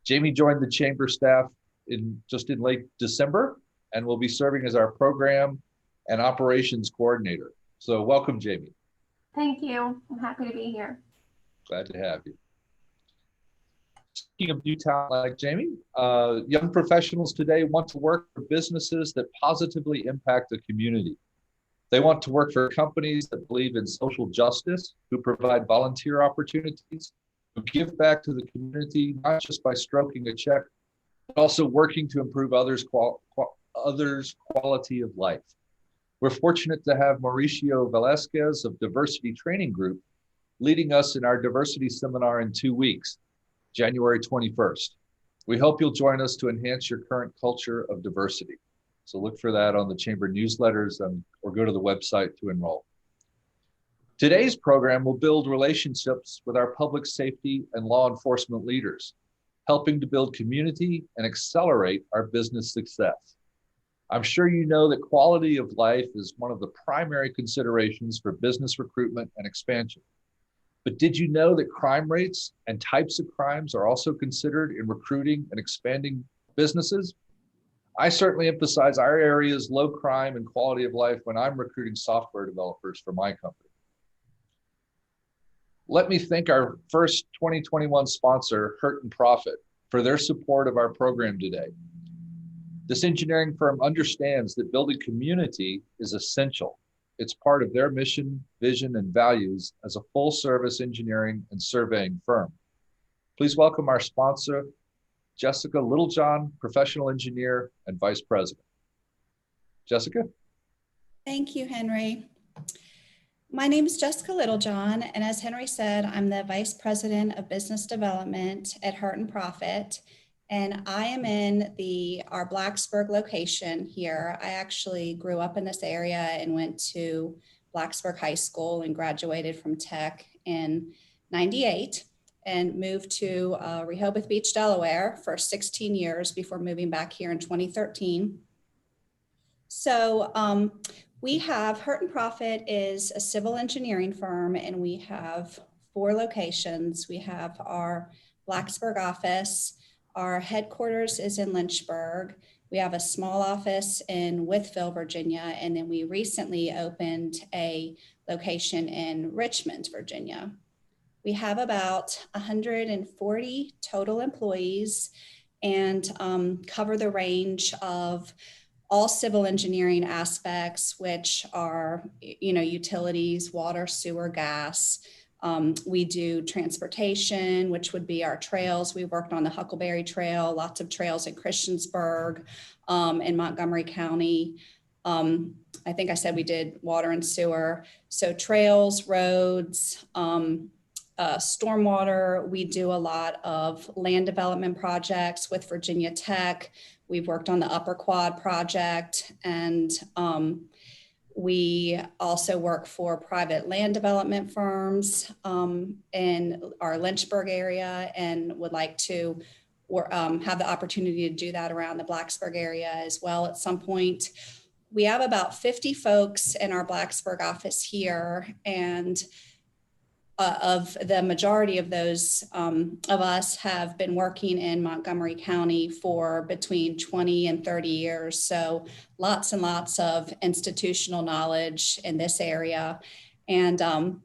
Jamie joined the chamber staff in late December and will be serving as our program and operations coordinator. So welcome, Jamie. Thank you. I'm happy to be here. Glad to have you. Speaking of new talent like Jamie, young professionals today want to work for businesses that positively impact the community. They want to work for companies that believe in social justice, who provide volunteer opportunities, who give back to the community, not just by stroking a check, but also working to improve others' quality of life. We're fortunate to have Mauricio Velasquez of Diversity Training Group leading us in our diversity seminar in 2 weeks, January 21st. We hope you'll join us to enhance your current culture of diversity. So look for that on the chamber newsletters or go to the website to enroll. Today's program will build relationships with our public safety and law enforcement leaders, helping to build community and accelerate our business success. I'm sure you know that quality of life is one of the primary considerations for business recruitment and expansion. But did you know that crime rates and types of crimes are also considered in recruiting and expanding businesses? I certainly emphasize our area's low crime and quality of life when I'm recruiting software developers for my company. Let me thank our first 2021 sponsor, Hurt and Profit, for their support of our program today. This engineering firm understands that building community is essential. It's part of their mission, vision, and values as a full-service engineering and surveying firm. Please welcome our sponsor, Jessica Littlejohn, professional engineer and vice president. Jessica? Thank you, Henry. My name is Jessica Littlejohn, and as Henry said, I'm the vice president of business development at Hurt and Profit. And I am in our Blacksburg location here. I actually grew up in this area and went to Blacksburg High School and graduated from tech in '98 and moved to Rehoboth Beach, Delaware for 16 years before moving back here in 2013. So we have Hurt and Profit is a civil engineering firm, and we have 4 locations. We have our Blacksburg office. Our headquarters is in Lynchburg. We have a small office in Wytheville, Virginia, and then we recently opened a location in Richmond, Virginia. We have about 140 total employees and cover the range of all civil engineering aspects, which are, utilities, water, sewer, gas. We do transportation, which would be our trails. We worked on the Huckleberry Trail, lots of trails in Christiansburg, in Montgomery County. I think I said we did water and sewer. So trails, roads, stormwater. We do a lot of land development projects with Virginia Tech. We've worked on the Upper Quad project, and we also work for private land development firms in our Lynchburg area, and would like to have the opportunity to do that around the Blacksburg area as well at some point. We have about 50 folks in our Blacksburg office here, and of the majority of those of us have been working in Montgomery County for between 20 and 30 years. So lots and lots of institutional knowledge in this area. And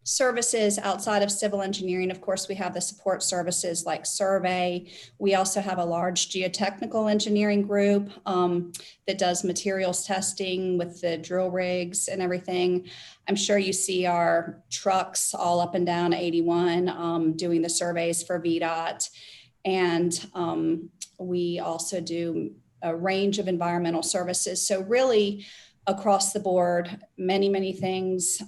services outside of civil engineering, of course, we have the support services like survey. We also have a large geotechnical engineering group that does materials testing with the drill rigs and everything. I'm sure you see our trucks all up and down 81 doing the surveys for VDOT. And we also do a range of environmental services. So really across the board, many, many things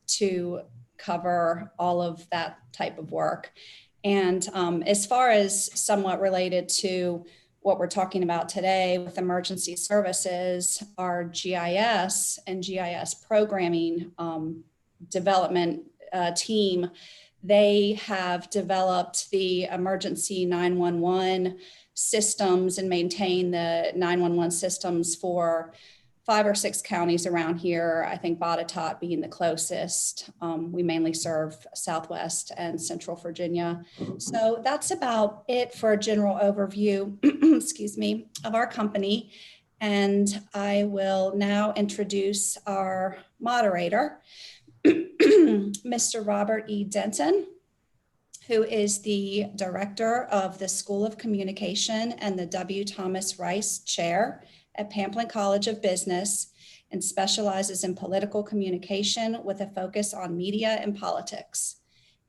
to cover all of that type of work. And as far as somewhat related to what we're talking about today with emergency services, our GIS and GIS programming development team, they have developed the emergency 911 systems and maintain the 911 systems for 5 or 6 counties around here, I think Botetourt being the closest. We mainly serve Southwest and Central Virginia. So that's about it for a general overview, excuse me, of our company. And I will now introduce our moderator, Mr. Robert E. Denton, who is the director of the School of Communication and the W. Thomas Rice Chair at Pamplin College of Business, and specializes in political communication with a focus on media and politics.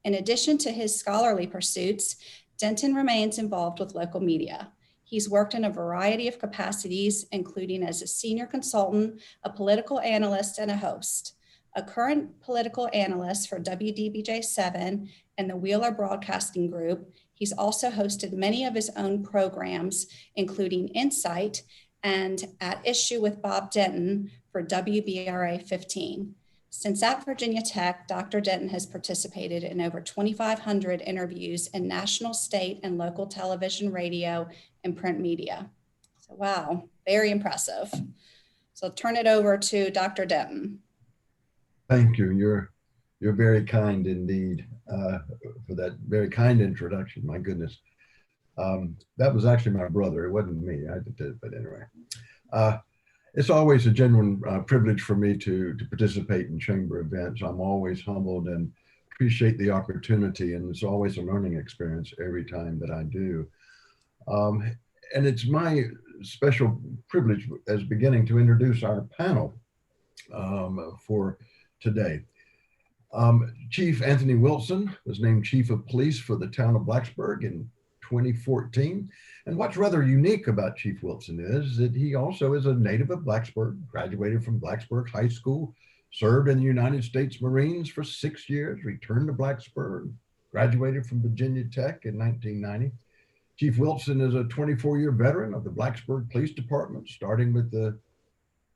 In addition to his scholarly pursuits, Denton remains involved with local media. He's worked in a variety of capacities, including as a senior consultant, a political analyst, and a host. A current political analyst for WDBJ7 and the Wheeler Broadcasting Group, he's also hosted many of his own programs, including Insight and At Issue with Bob Denton for WBRA 15. Since at Virginia Tech, Dr. Denton has participated in over 2,500 interviews in national, state, and local television, radio, and print media. So wow, very impressive. So I'll turn it over to Dr. Denton. Thank you. You're very kind indeed for that very kind introduction. My goodness. That was actually my brother. It wasn't me. I did it, but anyway. It's always a genuine privilege for me to participate in chamber events. I'm always humbled and appreciate the opportunity, and it's always a learning experience every time that I do. And it's my special privilege as beginning to introduce our panel for today. Chief Anthony Wilson was named Chief of Police for the town of Blacksburg in 2014. And what's rather unique about Chief Wilson is that he also is a native of Blacksburg, graduated from Blacksburg High School, served in the United States Marines for 6 years, returned to Blacksburg, graduated from Virginia Tech in 1990. Chief Wilson is a 24-year veteran of the Blacksburg Police Department, starting with the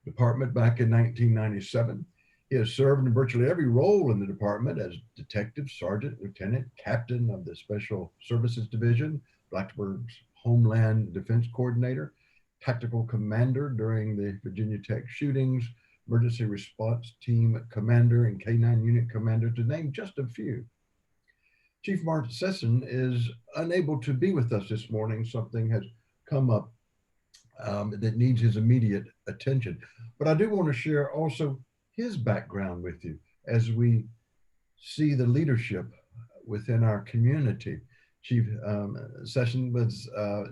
department back in 1997. He has served in virtually every role in the department as detective, sergeant, lieutenant, captain of the Special Services Division, Blacksburg's Homeland Defense Coordinator, tactical commander during the Virginia Tech shootings, emergency response team commander, and K-9 unit commander, to name just a few. Chief Mark Sisson is unable to be with us this morning. Something has come up that needs his immediate attention. But I do want to share also his background with you as we see the leadership within our community. Chief Sisson was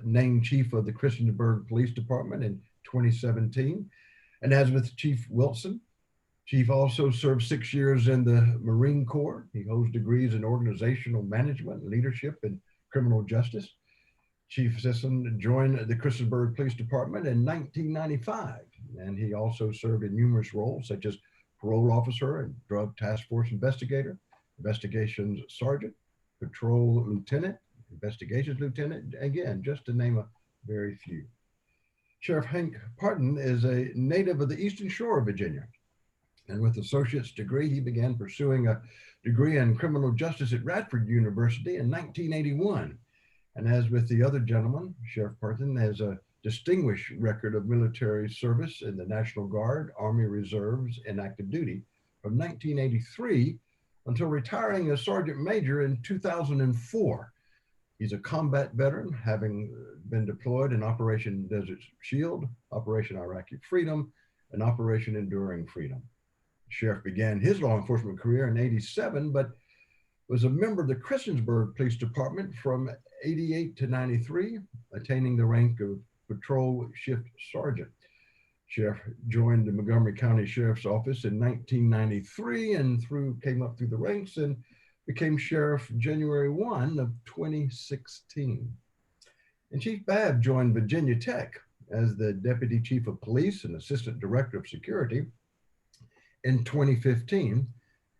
named chief of the Christiansburg Police Department in 2017. And as with Chief Wilson, Chief also served 6 years in the Marine Corps. He holds degrees in organizational management, leadership, and criminal justice. Chief Sisson joined the Christiansburg Police Department in 1995, and he also served in numerous roles such as parole officer and drug task force investigator, investigations sergeant, patrol lieutenant, investigations lieutenant, again, just to name a very few. Sheriff Hank Partin is a native of the Eastern Shore of Virginia, and with associate's degree, he began pursuing a degree in criminal justice at Radford University in 1981. And as with the other gentleman, Sheriff Partin has a distinguished record of military service in the National Guard, Army Reserves, and active duty from 1983 until retiring as Sergeant Major in 2004. He's a combat veteran, having been deployed in Operation Desert Shield, Operation Iraqi Freedom, and Operation Enduring Freedom. The sheriff began his law enforcement career in '87, but was a member of the Christiansburg Police Department from '88 to '93, attaining the rank of Patrol Shift Sergeant. Sheriff joined the Montgomery County Sheriff's Office in 1993 and came up through the ranks and became sheriff January 1 of 2016. And Chief Babb joined Virginia Tech as the Deputy Chief of Police and Assistant Director of Security in 2015,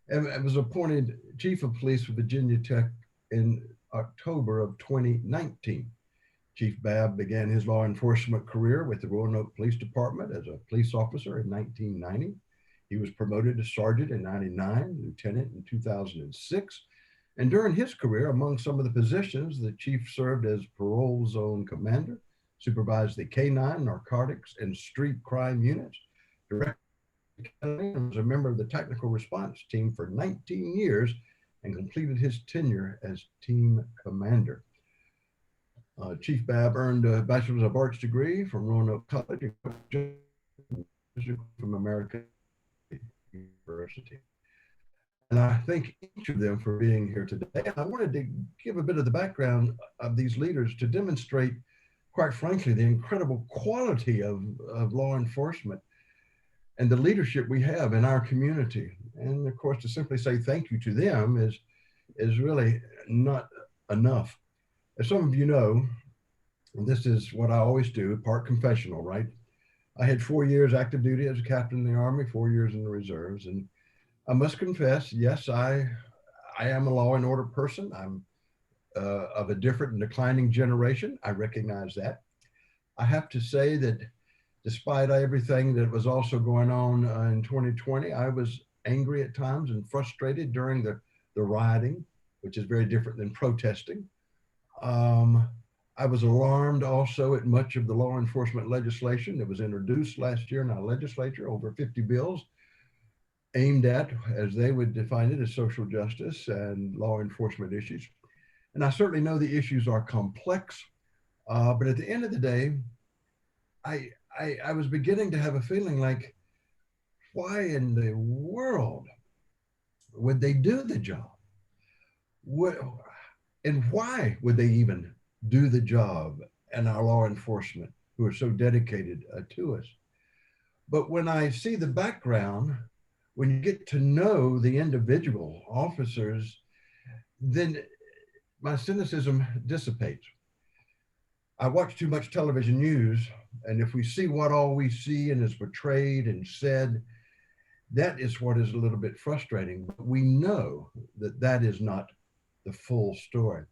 and was appointed Chief of Police for Virginia Tech in October of 2019. Chief Babb began his law enforcement career with the Roanoke Police Department as a police officer in 1990. He was promoted to sergeant in '99, lieutenant in 2006. And during his career, among some of the positions, the chief served as parole zone commander, supervised the K-9 narcotics and street crime units, Director was a member of the technical response team for 19 years and completed his tenure as team commander. Chief Babb earned a Bachelor's of Arts degree from Roanoke College from American University. And I thank each of them for being here today. I wanted to give a bit of the background of these leaders to demonstrate, quite frankly, the incredible quality of law enforcement and the leadership we have in our community. And of course, to simply say thank you to them is really not enough. As some of you know, and this is what I always do, part confessional, right? I had 4 years active duty as a captain in the Army, 4 years in the reserves. And I must confess, yes, I am a law and order person. I'm of a different and declining generation. I recognize that. I have to say that despite everything that was also going on in 2020, I was angry at times and frustrated during the rioting, which is very different than protesting. I was alarmed also at much of the law enforcement legislation that was introduced last year in our legislature, over 50 bills aimed at, as they would define it, as social justice and law enforcement issues. And I certainly know the issues are complex, but at the end of the day, I was beginning to have a feeling like, why in the world would they do the job? And why would they even do the job, and our law enforcement who are so dedicated to us? But when I see the background, when you get to know the individual officers, then my cynicism dissipates. I watch too much television news, and if we see what all we see and is portrayed and said, that is what is a little bit frustrating. But we know that that is not the full story.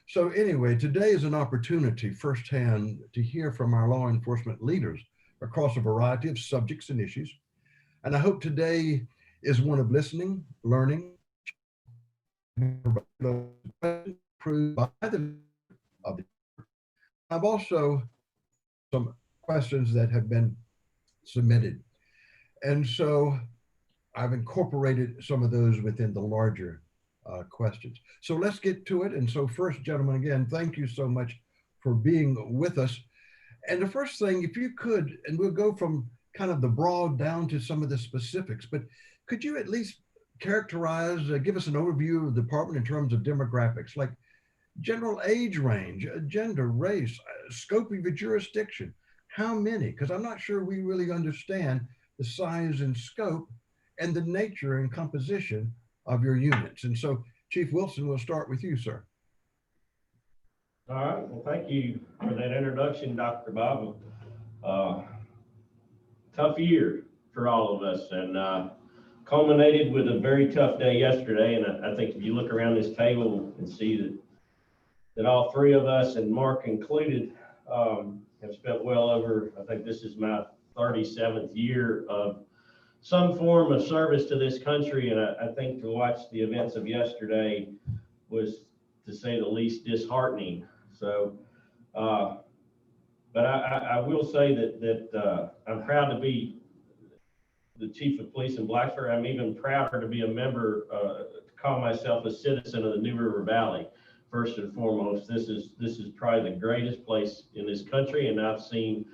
So anyway, today is an opportunity firsthand to hear from our law enforcement leaders across a variety of subjects and issues. And I hope today is one of listening, learning, I've also some questions that have been submitted. And so I've incorporated some of those within the larger questions. So let's get to it. And so first, gentlemen, again, thank you so much for being with us. And the first thing, if you could, and we'll go from kind of the broad down to some of the specifics, but could you at least characterize, give us an overview of the department in terms of demographics, like general age range, gender, race, scope of your jurisdiction, how many? Because I'm not sure we really understand the size and scope and the nature and composition of your units. And so, Chief Wilson, we'll start with you, sir. All right, well, thank you for that introduction, Dr. Babb. Tough year for all of us, and culminated with a very tough day yesterday. And I think if you look around this table and see that all three of us, and Mark included, have spent well over, I think this is my 37th year of some form of service to this country. And I think to watch the events of yesterday was, to say the least, disheartening. So, but I will say that I'm proud to be the chief of police in Blacksburg. I'm even prouder to be a member, to call myself a citizen of the New River Valley. First and foremost, this is probably the greatest place in this country, and I've seen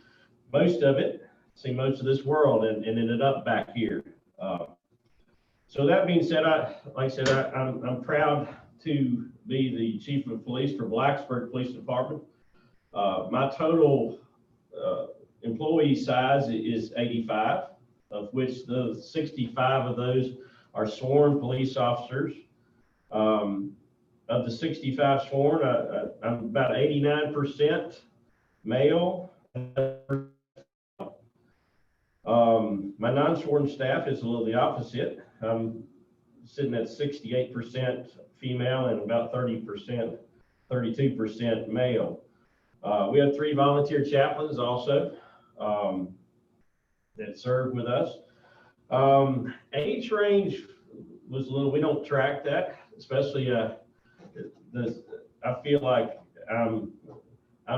most of it, seen most of this world, and ended up back here. So that being said, I'm proud to be the chief of police for Blacksburg Police Department. My total employee size is 85, of which the 65 of those are sworn police officers. Of the 65 sworn, I'm about 89% male. My non-sworn staff is a little the opposite. I'm sitting at 68% female and about 32% male. We have 3 volunteer chaplains also that serve with us. Age range was a little, we don't track that, especially I feel like I'm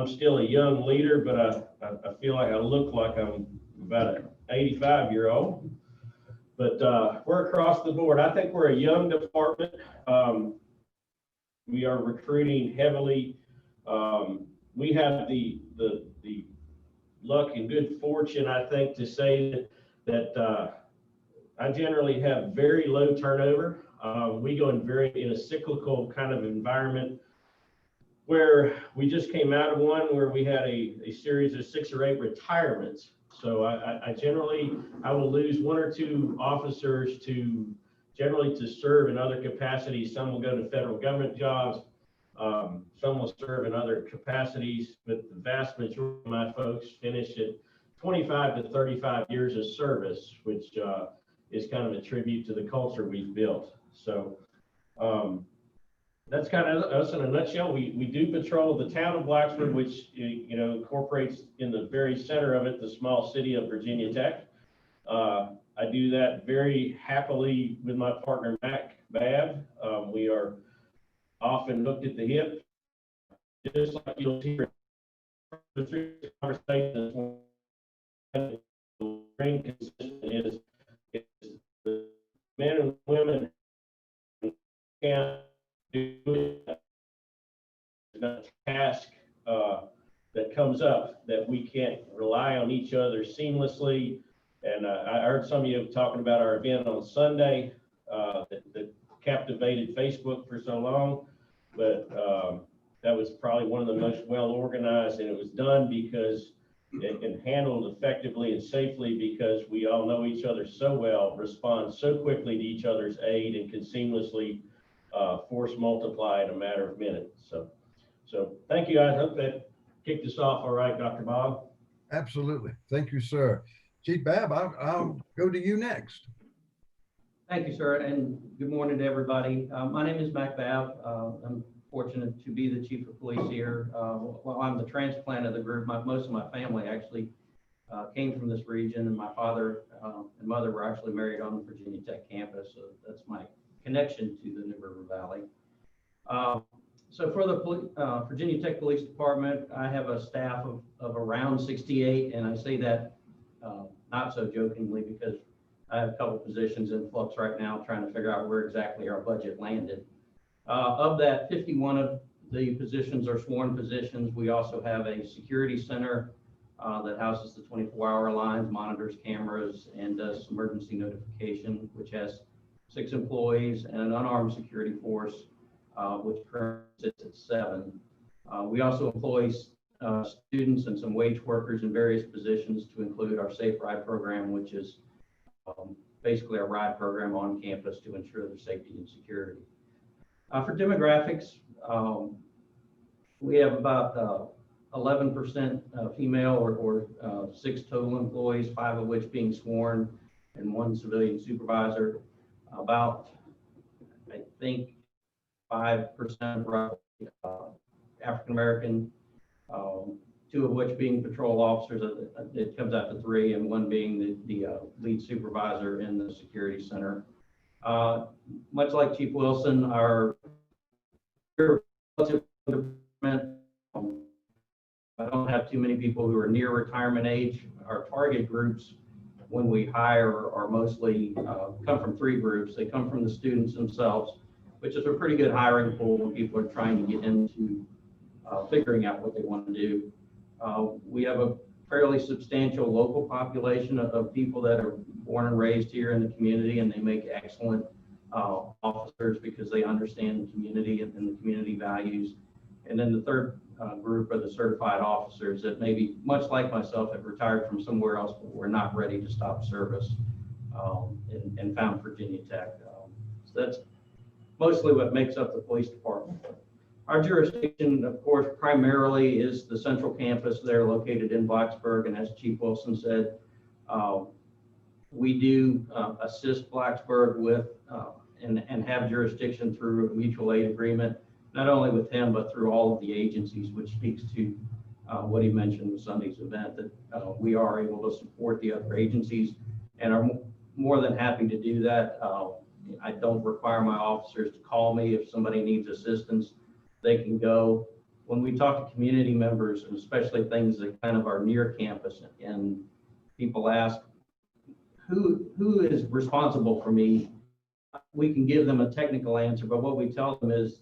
still a young leader, but I feel like I look like I'm about 85-year-old. But we're across the board. I think we're a young department. We are recruiting heavily. We have the luck and good fortune, I think, to say that I generally have very low turnover. We go in a cyclical kind of environment where we just came out of one where we had a series of 6 or 8 retirements. So I generally will lose 1 or 2 officers to serve in other capacities. Some will go to federal government jobs. Some will serve in other capacities, but the vast majority of my folks finish at 25 to 35 years of service, which is kind of a tribute to the culture we've built. So that's kind of us in a nutshell. We do patrol the town of Blacksburg, which incorporates in the very center of it the small city of Virginia Tech. I do that very happily with my partner Babb. We are often hooked at the hip, just like you'll hear through conversations. Very consistent is the men and women can't do it. It's a task that comes up that we can't rely on each other seamlessly. And I heard some of you talking about our event on Sunday that captivated Facebook for so long, but that was probably one of the most well organized, and it was done because and handled effectively and safely because we all know each other so well, respond so quickly to each other's aid, and can seamlessly force multiply in a matter of minutes. So thank you. I hope that kicked us off all right, Dr. Bob. Absolutely. Thank you, sir. Chief Babb, I'll go to you next. Thank you, sir, and good morning to everybody. My name is Babb. I'm fortunate to be the chief of police here. Well, I'm the transplant of the group. Most of my family actually came from this region, and my father and mother were actually married on the Virginia Tech campus, so that's my connection to the New River Valley. So for the Virginia Tech Police Department, I have a staff of around 68, and I say that not so jokingly because I have a couple positions in flux right now trying to figure out where exactly our budget landed. Of that, 51 of the positions are sworn positions. We also have a security center that houses the 24-hour lines, monitors cameras, and does emergency notification, which has 6 employees, and an unarmed security force, which currently sits at 7. We also employ students and some wage workers in various positions to include our Safe Ride program, which is basically a ride program on campus to ensure their safety and security. For demographics, we have about 11% female or 6 total employees, 5 of which being sworn and 1 civilian supervisor. About, I think, 5% roughly African-American, 2 of which being patrol officers. It comes out to 3, and 1 being the lead supervisor in the security center. Much like Chief Wilson, our I don't have too many people who are near retirement age. Our target groups, when we hire, are mostly come from 3 groups. They come from the students themselves, which is a pretty good hiring pool when people are trying to get into figuring out what they want to do. We have a fairly substantial local population of people that are born and raised here in the community, and they make excellent officers because they understand the community and the community values. And then the third group are the certified officers that maybe, much like myself, have retired from somewhere else, but were not ready to stop service and found Virginia Tech. So that's mostly what makes up the police department. Our jurisdiction, of course, primarily is the central campus. They're located in Blacksburg, and as Chief Wilson said, we do assist Blacksburg with and have jurisdiction through a mutual aid agreement, not only with him, but through all of the agencies, which speaks to what he mentioned with Sunday's event, that we are able to support the other agencies and are more than happy to do that. I don't require my officers to call me if somebody needs assistance. They can go. When we talk to community members, and especially things that kind of are near campus, and people ask, who is responsible for me, we can give them a technical answer, but what we tell them is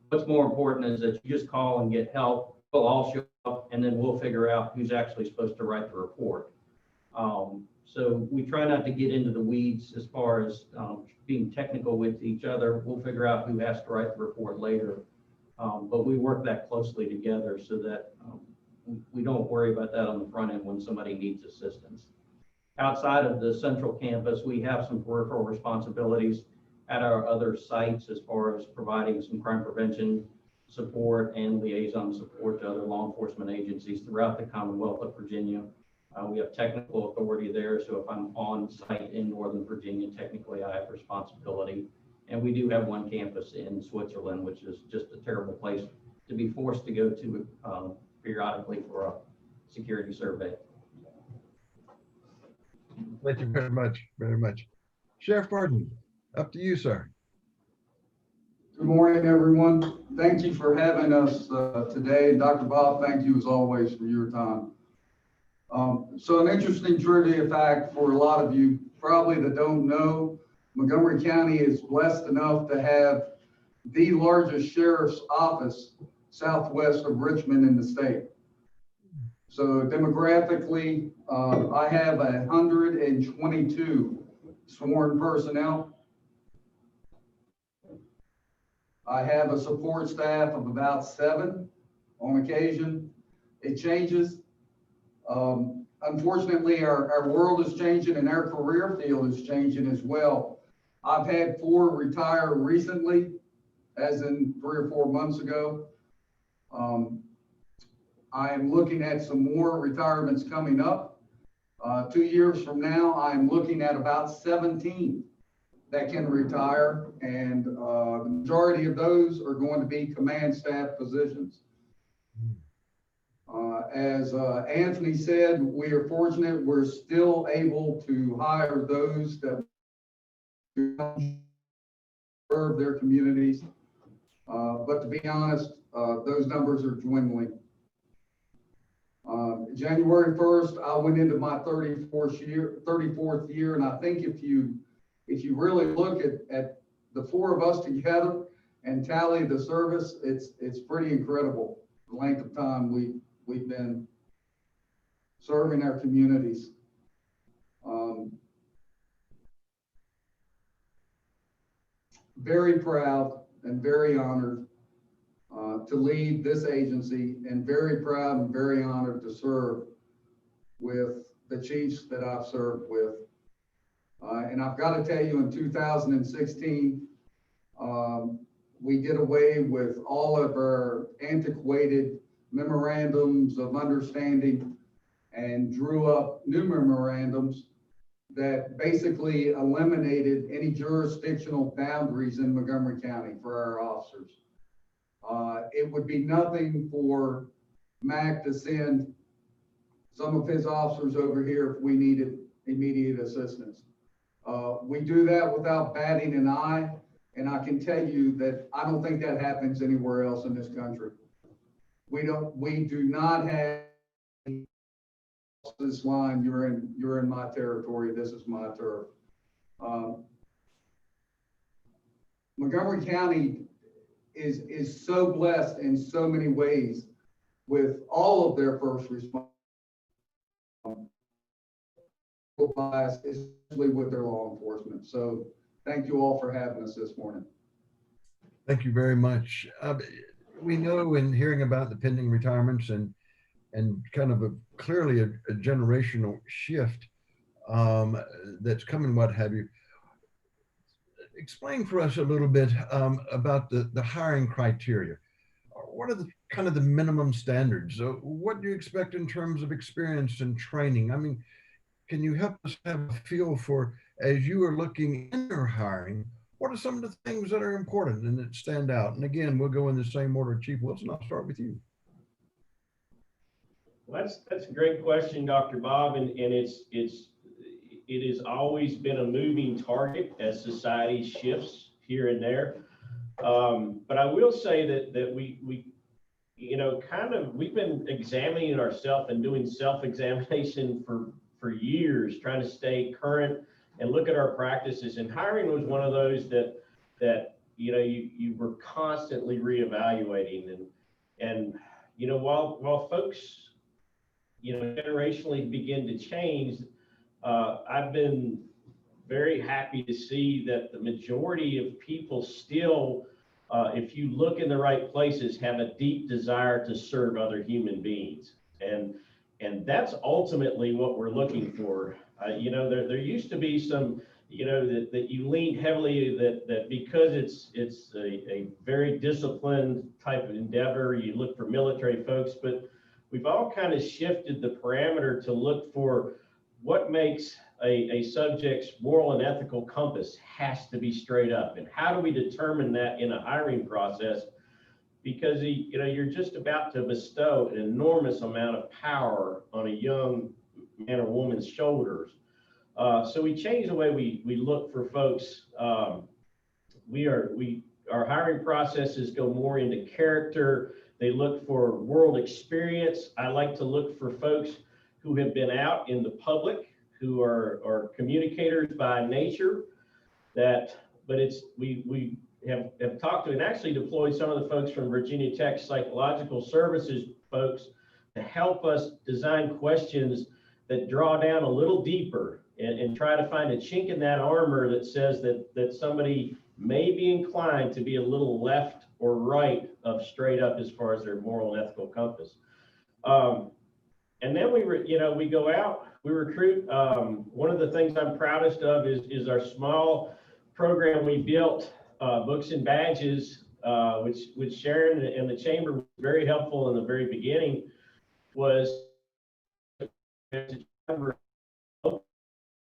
what's more important is that you just call and get help. We'll all show up and then we'll figure out who's actually supposed to write the report. So we try not to get into the weeds as far as being technical with each other. We'll figure out who has to write the report later. But we work that closely together so that we don't worry about that on the front end when somebody needs assistance. Outside of the central campus, we have some peripheral responsibilities at our other sites as far as providing some crime prevention support and liaison support to other law enforcement agencies throughout the Commonwealth of Virginia. We have technical authority there, so if I'm on site in Northern Virginia, technically I have responsibility. And we do have one campus in Switzerland, which is just a terrible place to be forced to go to periodically for a security survey. Thank you very much, very much. Sheriff Partin, up to you, sir. Good morning, everyone. Thank you for having us today. And Dr. Babb, thank you as always for your time. So an interesting trivia fact for a lot of you probably that don't know, Montgomery County is blessed enough to have the largest sheriff's office southwest of Richmond in the state. So demographically, I have 122 sworn personnel. I have a support staff of about 7 on occasion. It changes. Unfortunately, our world is changing and our career field is changing as well. I've had 4 retire recently, as in 3 or 4 months ago. I am looking at some more retirements coming up. 2 years from now, I'm looking at about 17 that can retire, and the majority of those are going to be command staff positions. As Anthony said, we are fortunate we're still able to hire those that serve their communities. But to be honest, those numbers are dwindling. January 1st, I went into my 34th year, and I think if you really look at the 4 of us together and tally the service, it's pretty incredible the length of time we've been serving our communities. Very proud and very honored to lead this agency, and very proud and very honored to serve with the chiefs that I've served with. And I've got to tell you, in 2016, we did away with all of our antiquated memorandums of understanding and drew up new memorandums that basically eliminated any jurisdictional boundaries in Montgomery County for our officers. It would be nothing for Mac to send some of his officers over here if we needed immediate assistance. We do that without batting an eye, and I can tell you that I don't think that happens anywhere else in this country. We do not have this line, you're in my territory, this is my turf. Montgomery County is so blessed in so many ways with all of their first responders, especially with their law enforcement. So thank you all for having us this morning. Thank you very much. We know in hearing about the pending retirements and kind of clearly a generational shift that's coming, what have you. Explain for us a little bit about the hiring criteria. What are the kind of the minimum standards? What do you expect in terms of experience and training? I mean, can you help us have a feel for, as you are looking in your hiring, what are some of the things that are important and that stand out? And again, we'll go in the same order. Chief Wilson, I'll start with you. Well, that's a great question, Dr. Babb, and it has always been a moving target as society shifts here and there. But I will say that we we've been examining ourselves and doing self-examination for for years trying to stay current and look at our practices. And hiring was one of those that you were constantly reevaluating. And while folks, generationally begin to change, I've been very happy to see that the majority of people still, if you look in the right places, have a deep desire to serve other human beings. And that's ultimately what we're looking for. There used to be some, that you leaned heavily that because it's a very disciplined type of endeavor, you look for military folks, but we've all kind of shifted the parameter to look for what makes a subject's moral and ethical compass has to be straight up. And how do we determine that in a hiring process? Because you're just about to bestow an enormous amount of power on a young man or woman's shoulders. So we changed the way we look for folks. Our hiring processes go more into character. They look for world experience. I like to look for folks who have been out in the public, who are communicators by nature. We have talked to and actually deployed some of the folks from Virginia Tech Psychological Services folks to help us design questions that draw down a little deeper and try to find a chink in that armor that says that somebody may be inclined to be a little left or right of straight up as far as their moral and ethical compass. And then we go out, we recruit. One of the things I'm proudest of is our small program we built, Books and Badges, which Sharon and the Chamber was very helpful in the very beginning, was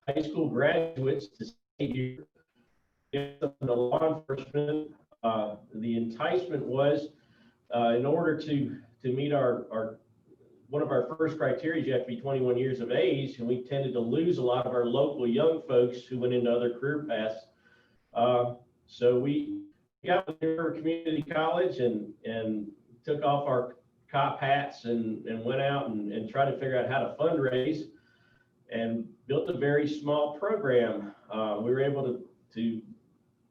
high school graduates to stay here. In the law enforcement, the enticement was in order to meet our one of our first criteria, you have to be 21 years of age, and we tended to lose a lot of our local young folks who went into other career paths. So we got to community college and took off our cop hats and went out and tried to figure out how to fundraise and built a very small program. We were able to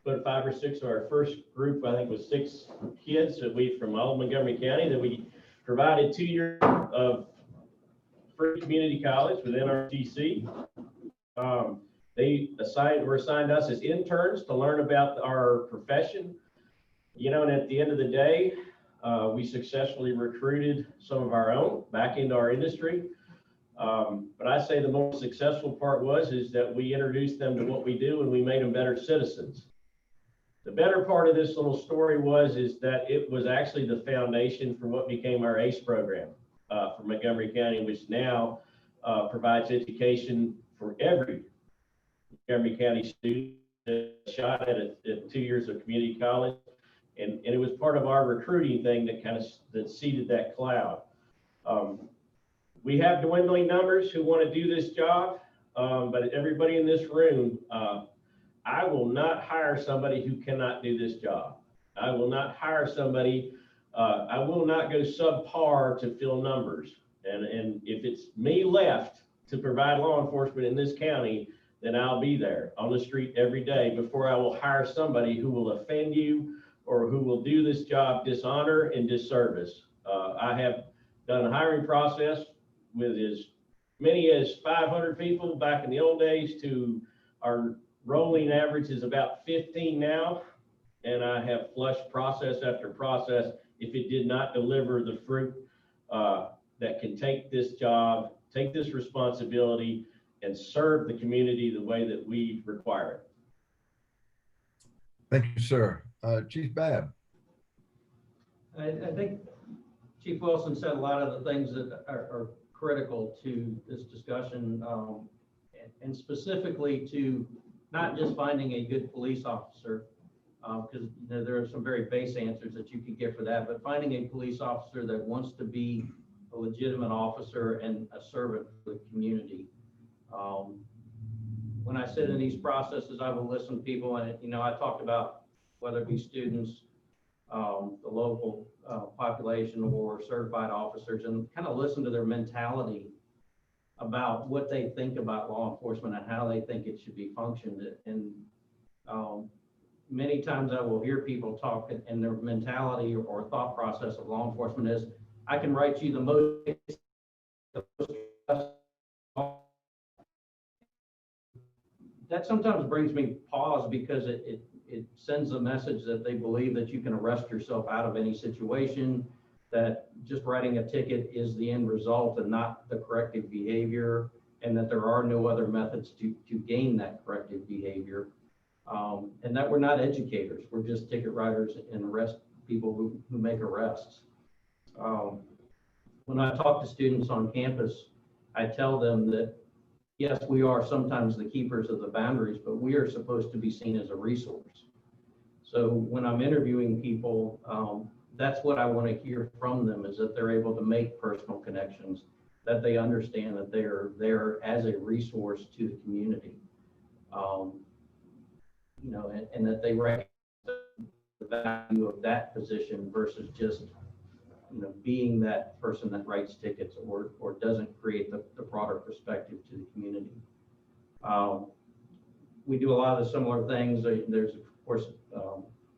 put 5 or 6 of our first group, I think was 6 kids that we from all of Montgomery County, that we provided 2 years of free community college within our TC. They were assigned us as interns to learn about our profession. And at the end of the day, we successfully recruited some of our own back into our industry. But I say the most successful part is that we introduced them to what we do and we made them better citizens. The better part of this little story is that it was actually the foundation for what became our ACE program for Montgomery County, which now provides education for every Montgomery County student shot at 2 years of community college. And it was part of our recruiting thing that seeded that cloud. We have dwindling numbers who want to do this job, but everybody in this room, I will not hire somebody who cannot do this job. I will not hire somebody, I will not go subpar to fill numbers. And if it's me left to provide law enforcement in this county, then I'll be there on the street every day before I will hire somebody who will offend you or who will do this job dishonor and disservice. I have done a hiring process with as many as 500 people back in the old days to our rolling average is about 15 now. And I have flushed process after process if it did not deliver the fruit that can take this job, take this responsibility, and serve the community the way that we require it. Thank you, sir. Chief Babb. I think Chief Wilson said a lot of the things that are critical to this discussion, and specifically to not just finding a good police officer, because there are some very base answers that you can get for that, but finding a police officer that wants to be a legitimate officer and a servant for the community. When I sit in these processes, I will listen to people, and I talked about whether it be students, the local population, or certified officers, and kind of listen to their mentality about what they think about law enforcement and how they think it should be functioned. And many times I will hear people talk and their mentality or thought process of law enforcement is, I can write you the most that sometimes brings me pause because it sends a message that they believe that you can arrest yourself out of any situation, that just writing a ticket is the end result and not the corrective behavior, and that there are no other methods to gain that corrective behavior. And that we're not educators, we're just ticket writers and arrest people who make arrests. When I talk to students on campus, I tell them that yes, we are sometimes the keepers of the boundaries, but we are supposed to be seen as a resource. So when I'm interviewing people, that's what I want to hear from them, is that they're able to make personal connections, that they understand that they're there as a resource to the community. You know, and that they recognize the value of that position versus just, you know, being that person that writes tickets or doesn't create the broader perspective to the community. We do a lot of the similar things. There's of course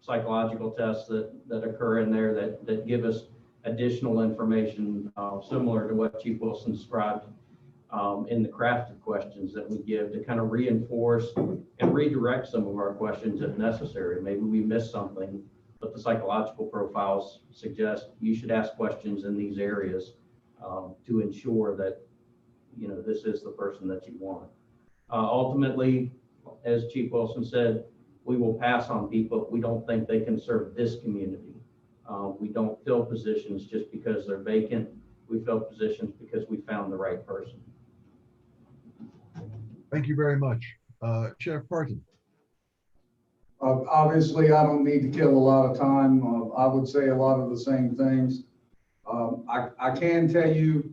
psychological tests that occur in there that give us additional information similar to what Chief Wilson described in the crafted questions that we give to kind of reinforce and redirect some of our questions if necessary. Maybe we missed something, but the psychological profiles suggest you should ask questions in these areas to ensure that, you know, this is the person that you want. Ultimately, as Chief Wilson said, we will pass on people if we don't think they can serve this community. We don't fill positions just because they're vacant. We fill positions because we found the right person. Thank you very much. Sheriff Partin. Obviously, I don't need to kill a lot of time. I would say a lot of the same things. I can tell you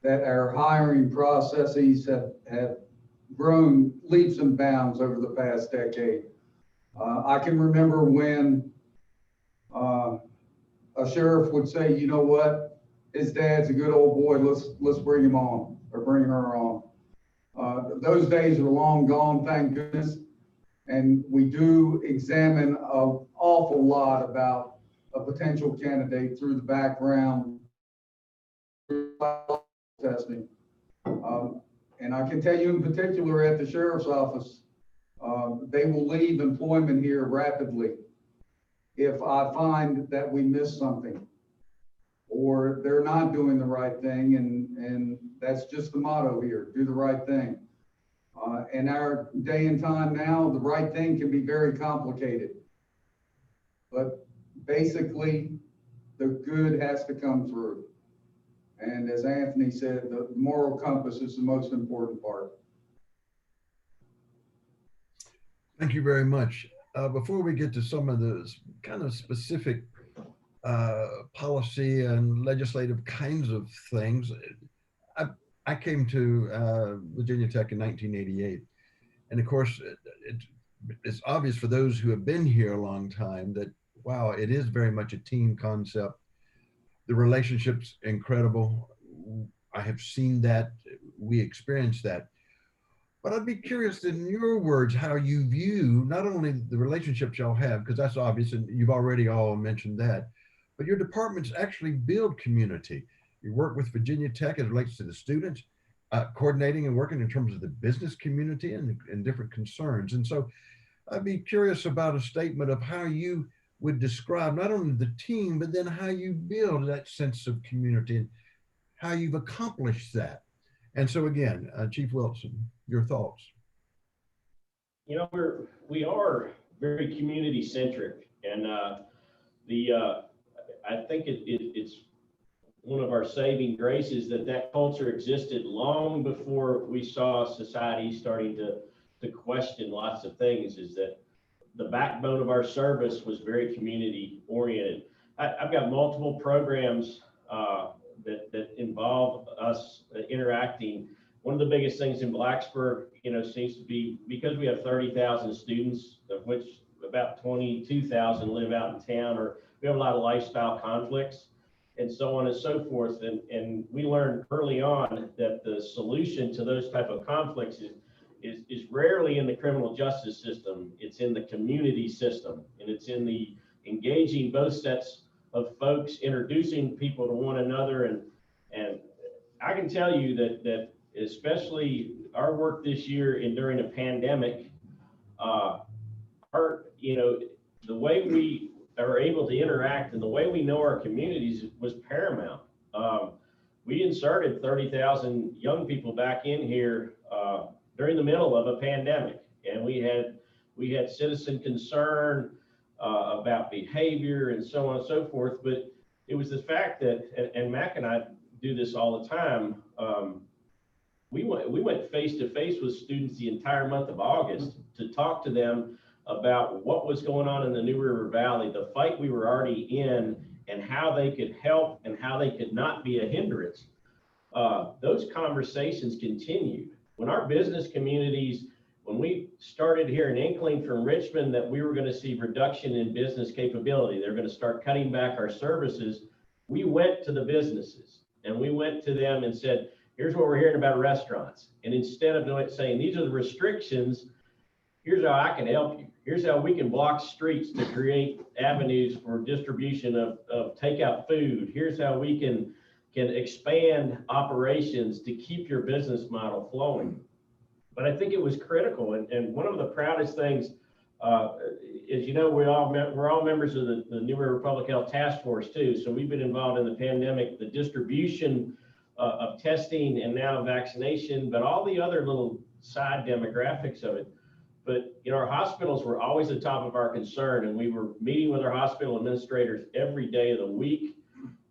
that our hiring processes have grown leaps and bounds over the past decade. I can remember when a sheriff would say, you know what, his dad's a good old boy, let's bring him on or bring her on. Those days are long gone, thank goodness. And we do examine an awful lot about a potential candidate through the background testing. And I can tell you in particular at the sheriff's office, they will leave employment here rapidly if I find that we missed something or they're not doing the right thing. And that's just the motto here, do the right thing. In our day and time now, the right thing can be very complicated. But basically, the good has to come through. And as Anthony said, the moral compass is the most important part. Thank you very much. Before we get to some of the kind of specific policy and legislative kinds of things, I came to Virginia Tech in 1988. And of course, it's obvious for those who have been here a long time that, wow, it is very much a team concept. The relationship's incredible. I have seen that, we experienced that. But I'd be curious in your words, how you view not only the relationships y'all have, because that's obvious and you've already all mentioned that, but your departments actually build community. You work with Virginia Tech as it relates to the students, coordinating and working in terms of the business community and different concerns. And so I'd be curious about a statement of how you would describe not only the team, but then how you build that sense of community and how you've accomplished that. And so again, Chief Wilson, your thoughts. You know, we are very community centric, and I think it's one of our saving graces that culture existed long before we saw society starting to question lots of things. Is that the backbone of our service was very community oriented. I've got multiple programs that involve us interacting. One of the biggest things in Blacksburg, you know, seems to be because we have 30,000 students, of which about 22,000 live out in town, or we have a lot of lifestyle conflicts. and so on and so forth. And we learned early on that the solution to those type of conflicts is rarely in the criminal justice system. It's in the community system, and it's in the engaging both sets of folks, introducing people to one another. And I can tell you that especially our work this year and during a pandemic, the way we are able to interact and the way we know our communities was paramount. We inserted 30,000 young people back in here during the middle of a pandemic, and we had citizen concern about behavior and so on and so forth. But it was the fact that, and Mac and I do this all the time. We went face to face with students the entire month of August to talk to them about what was going on in the New River Valley, the fight we were already in, and how they could help and how they could not be a hindrance. Those conversations continued. When our business communities, when we started hearing inkling from Richmond that we were going to see reduction in business capability, they're going to start cutting back our services, we went to the businesses and we went to them and said, here's what we're hearing about restaurants. And instead of saying, these are the restrictions, here's how I can help you. Here's how we can block streets to create avenues for distribution of takeout food. Here's how we can expand operations to keep your business model flowing. But I think it was critical. And one of the proudest things is, we're all members of the New River Public Health Task Force too. So we've been involved in the pandemic, the distribution of testing and now vaccination, but all the other little side demographics of it. But our hospitals were always the top of our concern, and we were meeting with our hospital administrators every day of the week.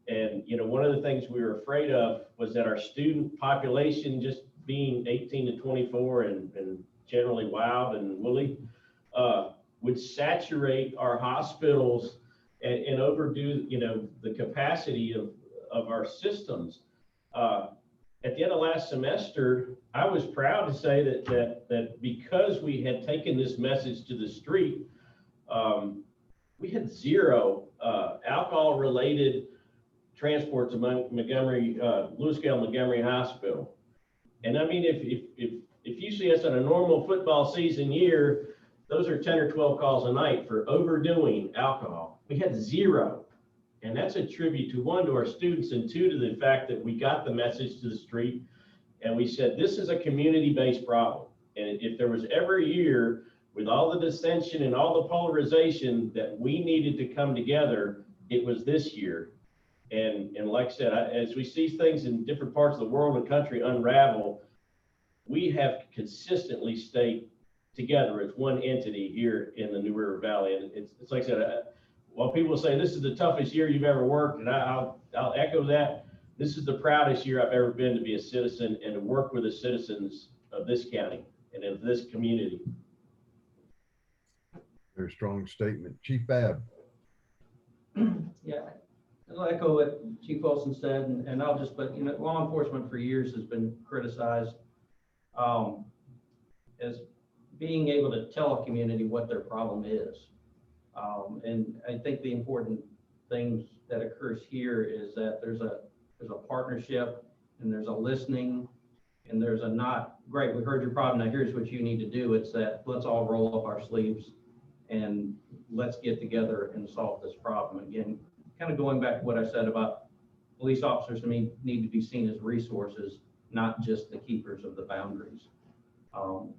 And one of the things we were afraid of was that our student population, just being 18 to 24 and generally wild and woolly, would saturate our hospitals and overdo the capacity of our systems. At the end of last semester, I was proud to say that because we had taken this message to the street, we had zero alcohol-related transports among Montgomery, Lewis Gale Montgomery Hospital. And I mean, if you see us in a normal football season year, those are 10 or 12 calls a night for overdoing alcohol. We had zero. And that's a tribute to one, to our students, and two, to the fact that we got the message to the street and we said, this is a community-based problem. And if there was ever a year with all the dissension and all the polarization that we needed to come together, it was this year. And like I said, as we see things in different parts of the world and country unravel, we have consistently stayed together as one entity here in the New River Valley. And it's like I said, while people say this is the toughest year you've ever worked, and I'll echo that, this is the proudest year I've ever been to be a citizen and to work with the citizens of this county and of this community. Very strong statement. Chief Babb. Yeah, I'll echo what Chief Wilson said, and I'll just, but law enforcement for years has been criticized as being able to tell a community what their problem is. And I think the important thing that occurs here is that there's a partnership, and there's a listening, and there's a not, great, we heard your problem, now here's what you need to do. It's that let's all roll up our sleeves and let's get together and solve this problem. Again, kind of going back to what I said about police officers to me need to be seen as resources, not just the keepers of the boundaries.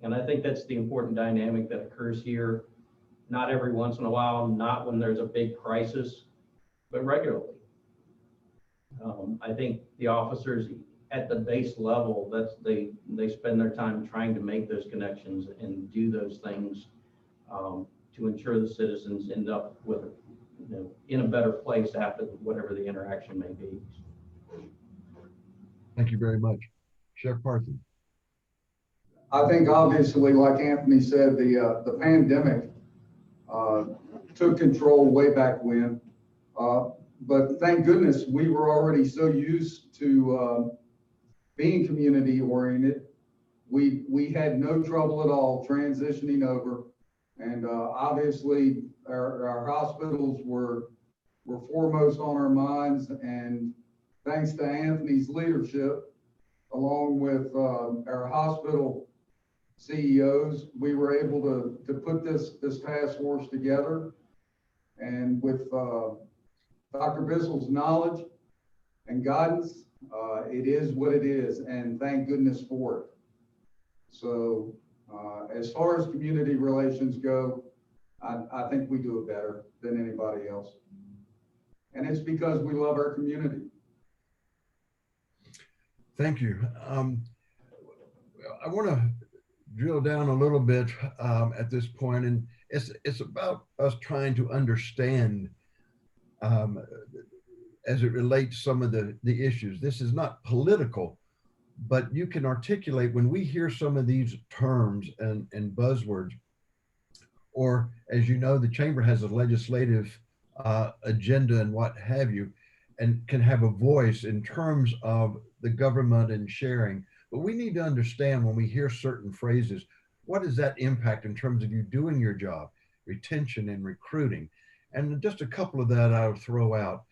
And I think that's the important dynamic that occurs here. Not every once in a while, not when there's a big crisis, but regularly. I think the officers at the base level, they spend their time trying to make those connections and do those things to ensure the citizens end up with in a better place after whatever the interaction may be. Thank you very much. Sheriff Partin. I think obviously, like Anthony said, the pandemic took control way back when. But thank goodness we were already so used to being community oriented. We had no trouble at all transitioning over. And obviously our hospitals were were foremost on our minds, and thanks to Anthony's leadership, along with our hospital CEOs, we were able to put this task force together. And with Dr. Bissell's knowledge and guidance, it is what it is, and thank goodness for it. So as far as community relations go, I think we do it better than anybody else. And it's because we love our community. Thank you. I want to drill down a little bit at this point, and it's about us trying to understand as it relates some of the issues. This is not political, but you can articulate when we hear some of these terms and buzzwords, or as you know, the chamber has a legislative agenda and what have you, and can have a voice in terms of the government and sharing. But we need to understand when we hear certain phrases, what does that impact in terms of you doing your job, retention and recruiting? And just a couple of that I'll throw out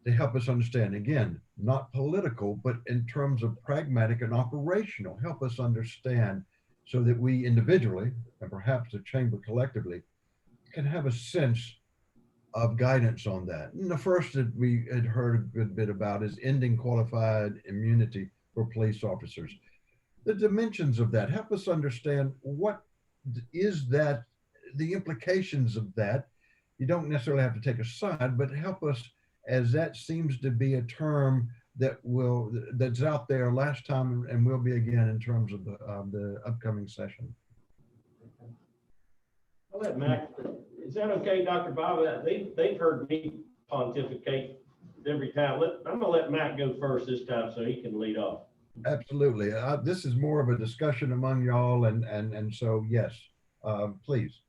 to help us understand. Again, not political, but in terms of pragmatic and operational, help us understand so that we individually, and perhaps the chamber collectively, can have a sense of guidance on that. And the first that we had heard a good bit about is ending qualified immunity for police officers. The dimensions of that, help us understand what is that, the implications of that. You don't necessarily have to take a side, but help us, as that seems to be a term that's out there last time and will be again in terms of the upcoming session. I'll let Mac, is that okay, Dr. Babb? They've heard me pontificate every time. I'm gonna let Mac go first this time so he can lead off. Absolutely. This is more of a discussion among y'all, and so yes, please.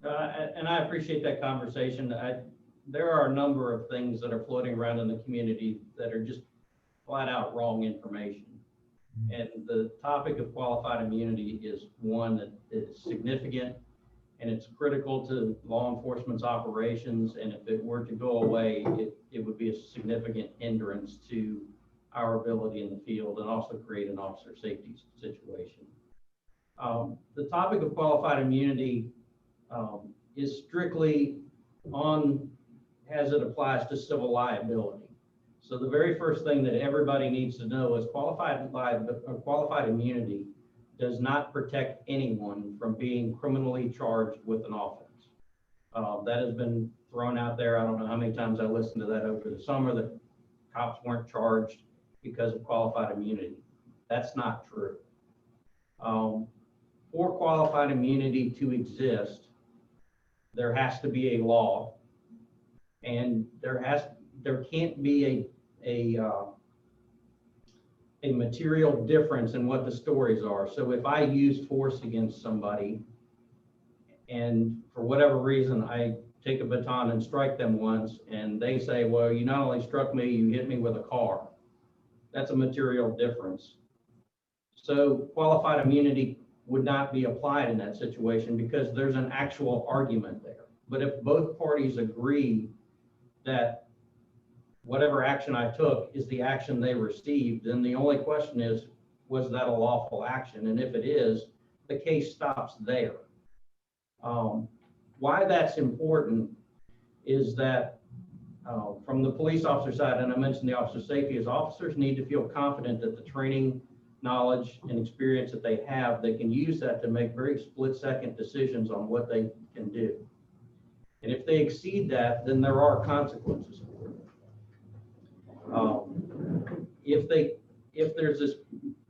And I appreciate that conversation. There are a number of things that are floating around in the community that are just flat out wrong information. And the topic of qualified immunity is one that is significant, and it's critical to law enforcement's operations. And if it were to go away, it would be a significant hindrance to our ability in the field and also create an officer safety situation. The topic of qualified immunity is strictly on as it applies to civil liability. So the very first thing that everybody needs to know is qualified immunity does not protect anyone from being criminally charged with an offense. That has been thrown out there. I don't know how many times I listened to that over the summer, that cops weren't charged because of qualified immunity. That's not true. For qualified immunity to exist, there has to be a law, and there can't be a material difference in what the stories are. So if I use force against somebody, and for whatever reason I take a baton and strike them once, and they say, well, you not only struck me, you hit me with a car. That's a material difference. So qualified immunity would not be applied in that situation because there's an actual argument there. But if both parties agree that whatever action I took is the action they received, then the only question is, was that a lawful action? And if it is, the case stops there. Why that's important is that from the police officer side, and I mentioned the officer safety, is officers need to feel confident that the training, knowledge, and experience that they have, they can use that to make very split-second decisions on what they can do. And if they exceed that, then there are consequences for it. If there's this,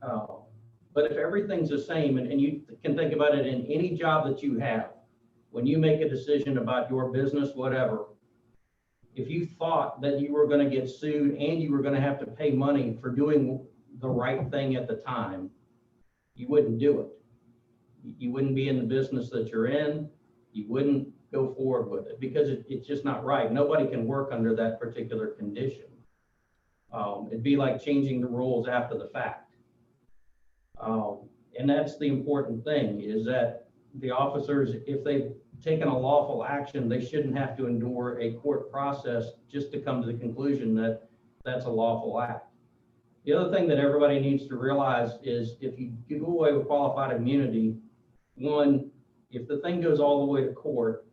but if everything's the same, and you can think about it in any job that you have, when you make a decision about your business, whatever, if you thought that you were going to get sued and you were going to have to pay money for doing the right thing at the time, you wouldn't do it. You wouldn't be in the business that you're in. You wouldn't go forward with it because it's just not right. Nobody can work under that particular condition. It'd be like changing the rules after the fact. And that's the important thing, is that the officers, if they taken a lawful action, they shouldn't have to endure a court process just to come to the conclusion that that's a lawful act. The other thing that everybody needs to realize is if you do away with qualified immunity, one, if the thing goes all the way to court,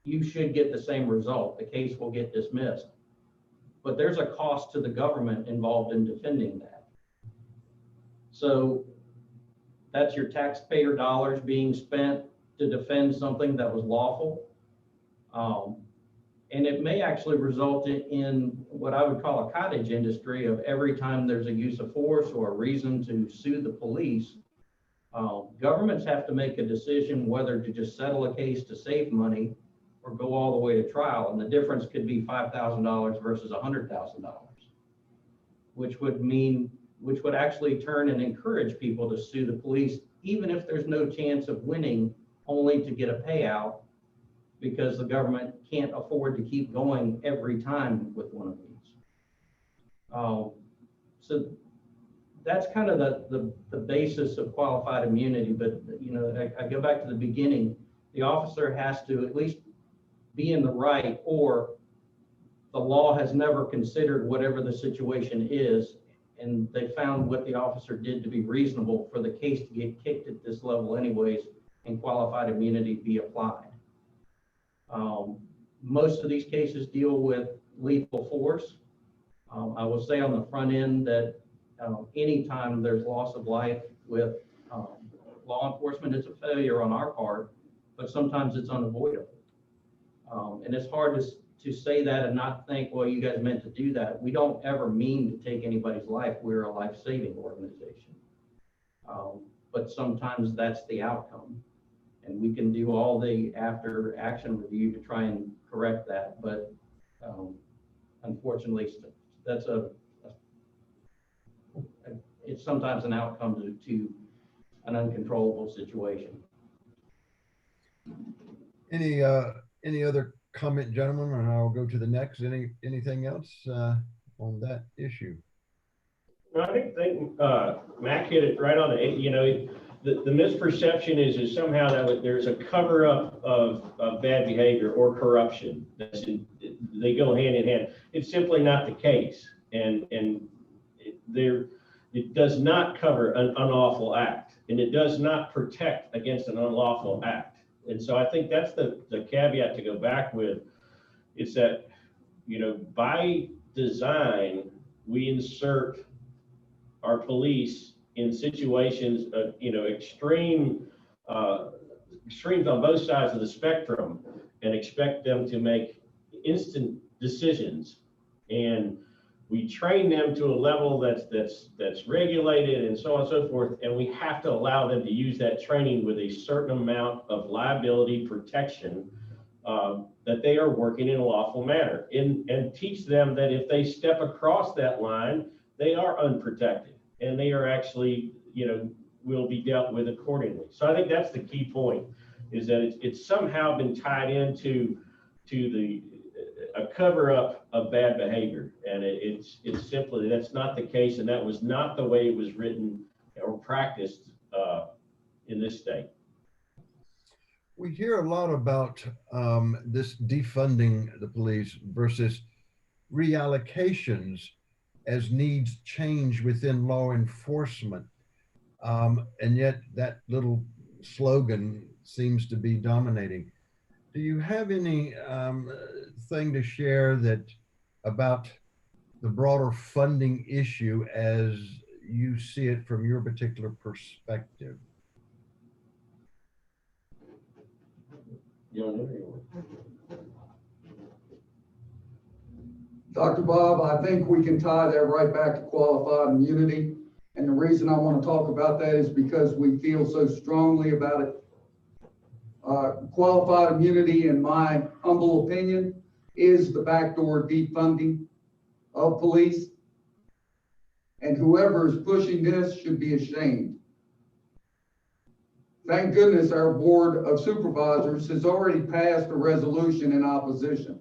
you should get the same result. The case will get dismissed. But there's a cost to the government involved in defending that. So that's your taxpayer dollars being spent to defend something that was lawful. And it may actually result in what I would call a cottage industry of every time there's a use of force or a reason to sue the police, governments have to make a decision whether to just settle a case to save money or go all the way to trial. And the difference could be $5,000 versus $100,000, which would actually turn and encourage people to sue the police, even if there's no chance of winning, only to get a payout because the government can't afford to keep going every time with one of these. So that's kind of the basis of qualified immunity. But you know, I go back to the beginning. The officer has to at least be in the right, or the law has never considered whatever the situation is, and they found what the officer did to be reasonable for the case to get kicked at this level anyways, and qualified immunity be applied. Most of these cases deal with lethal force. I will say on the front end that anytime there's loss of life with law enforcement, it's a failure on our part, but sometimes it's unavoidable. And it's hard to say that and not think, well, you guys meant to do that. We don't ever mean to take anybody's life. We're a life-saving organization. But sometimes that's the outcome. And we can do all the after action review to try and correct that. But unfortunately, that's it's sometimes an outcome to an uncontrollable situation. Any other comment, gentlemen, and I'll go to the next. Anything else on that issue? I think Mac hit it right on the, you know, the misperception is somehow that there's a cover up of bad behavior or corruption. They go hand in hand. It's simply not the case. And it does not cover an unlawful act, and it does not protect against an unlawful act. And so I think that's the caveat to go back with, is that, you know, by design, we insert our police in situations of, you know, extremes on both sides of the spectrum, and expect them to make instant decisions. And we train them to a level that's regulated and so on and so forth. And we have to allow them to use that training with a certain amount of liability protection, that they are working in a lawful manner, and teach them that if they step across that line, they are unprotected and they are actually, you know, will be dealt with accordingly. So I think that's the key point, is that it's somehow been tied into a cover up of bad behavior. And it's simply, that's not the case. And that was not the way it was written or practiced in this state. We hear a lot about this defunding the police versus reallocations as needs change within law enforcement. And yet that little slogan seems to be dominating. Do you have any thing to share about the broader funding issue as you see it from your particular perspective? Dr. Babb, I think we can tie that right back to qualified immunity. And the reason I want to talk about that is because we feel so strongly about it. Qualified immunity, in my humble opinion, is the backdoor defunding of police. And whoever is pushing this should be ashamed. Thank goodness our Board of Supervisors has already passed a resolution in opposition.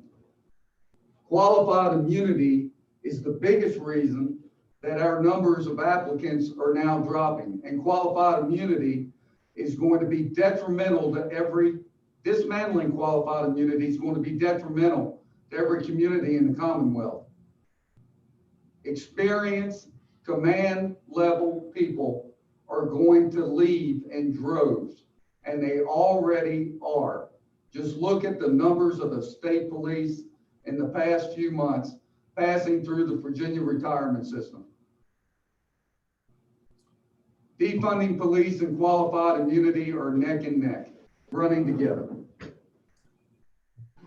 Qualified immunity is the biggest reason that our numbers of applicants are now dropping. And qualified immunity is going to be detrimental to every Dismantling qualified immunity is going to be detrimental to every community in the Commonwealth. Experienced command level people are going to leave in droves, and they already are. Just look at the numbers of the state police in the past few months passing through the Virginia retirement system. Defunding police and qualified immunity are neck and neck, running together.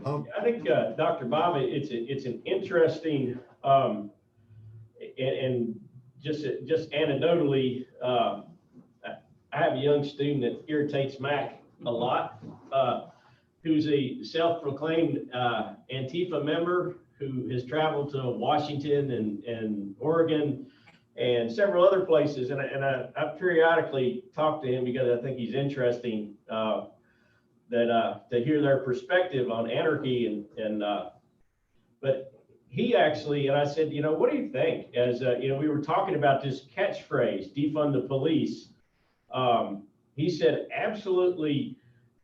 I think, Dr. Babb, it's an interesting, and just anecdotally, I have a young student that irritates Mac a lot, who's a self-proclaimed Antifa member who has traveled to Washington and Oregon and several other places. And I periodically talk to him because I think he's interesting, to hear their perspective on anarchy but he actually, and I said, what do you think? As we were talking about this catchphrase, defund the police. He said, absolutely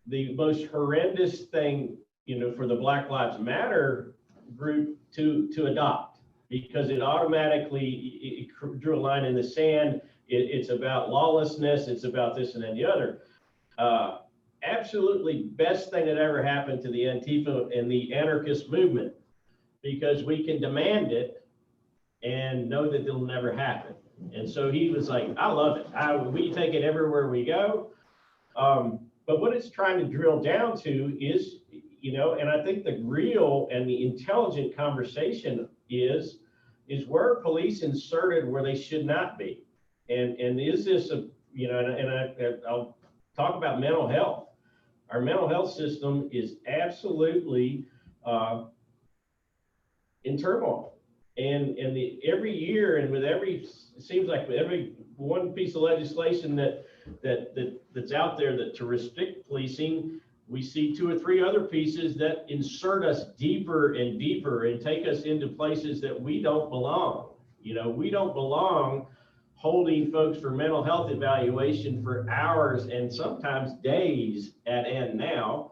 the most horrendous thing, for the Black Lives Matter group to adopt, because it automatically it drew a line in the sand. It's about lawlessness. It's about this and then the other. Absolutely best thing that ever happened to the Antifa and the anarchist movement, because we can demand it and know that it'll never happen. And so he was like, I love it. We take it everywhere we go. But what it's trying to drill down to is, and I think the real and the intelligent conversation is where are police inserted where they should not be? And is this I'll talk about mental health. Our mental health system is absolutely in turmoil, and every year, and with it seems like with every one piece of legislation that's out there to restrict policing, we see 2 or 3 other pieces that insert us deeper and deeper and take us into places that we don't belong. We don't belong holding folks for mental health evaluation for hours and sometimes days at end now.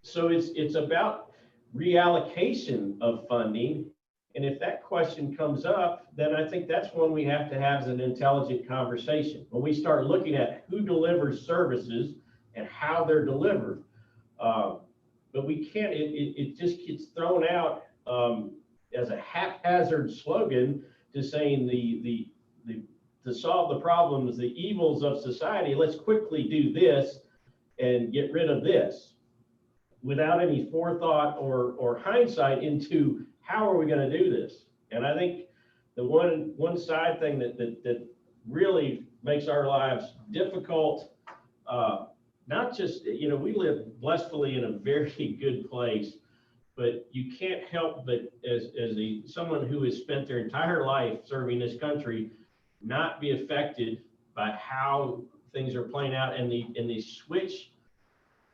So it's about reallocation of funding. And if that question comes up, then I think that's one we have to have as an intelligent conversation. When we start looking at who delivers services and how they're delivered. But we can't, it just gets thrown out as a haphazard slogan to saying to solve the problems, the evils of society, let's quickly do this and get rid of this, without any forethought or hindsight into how are we going to do this. And I think the one side thing that really makes our lives difficult, not just, we live blissfully in a very good place, but you can't help but as someone who has spent their entire life serving this country, not be affected by how things are playing out and the switch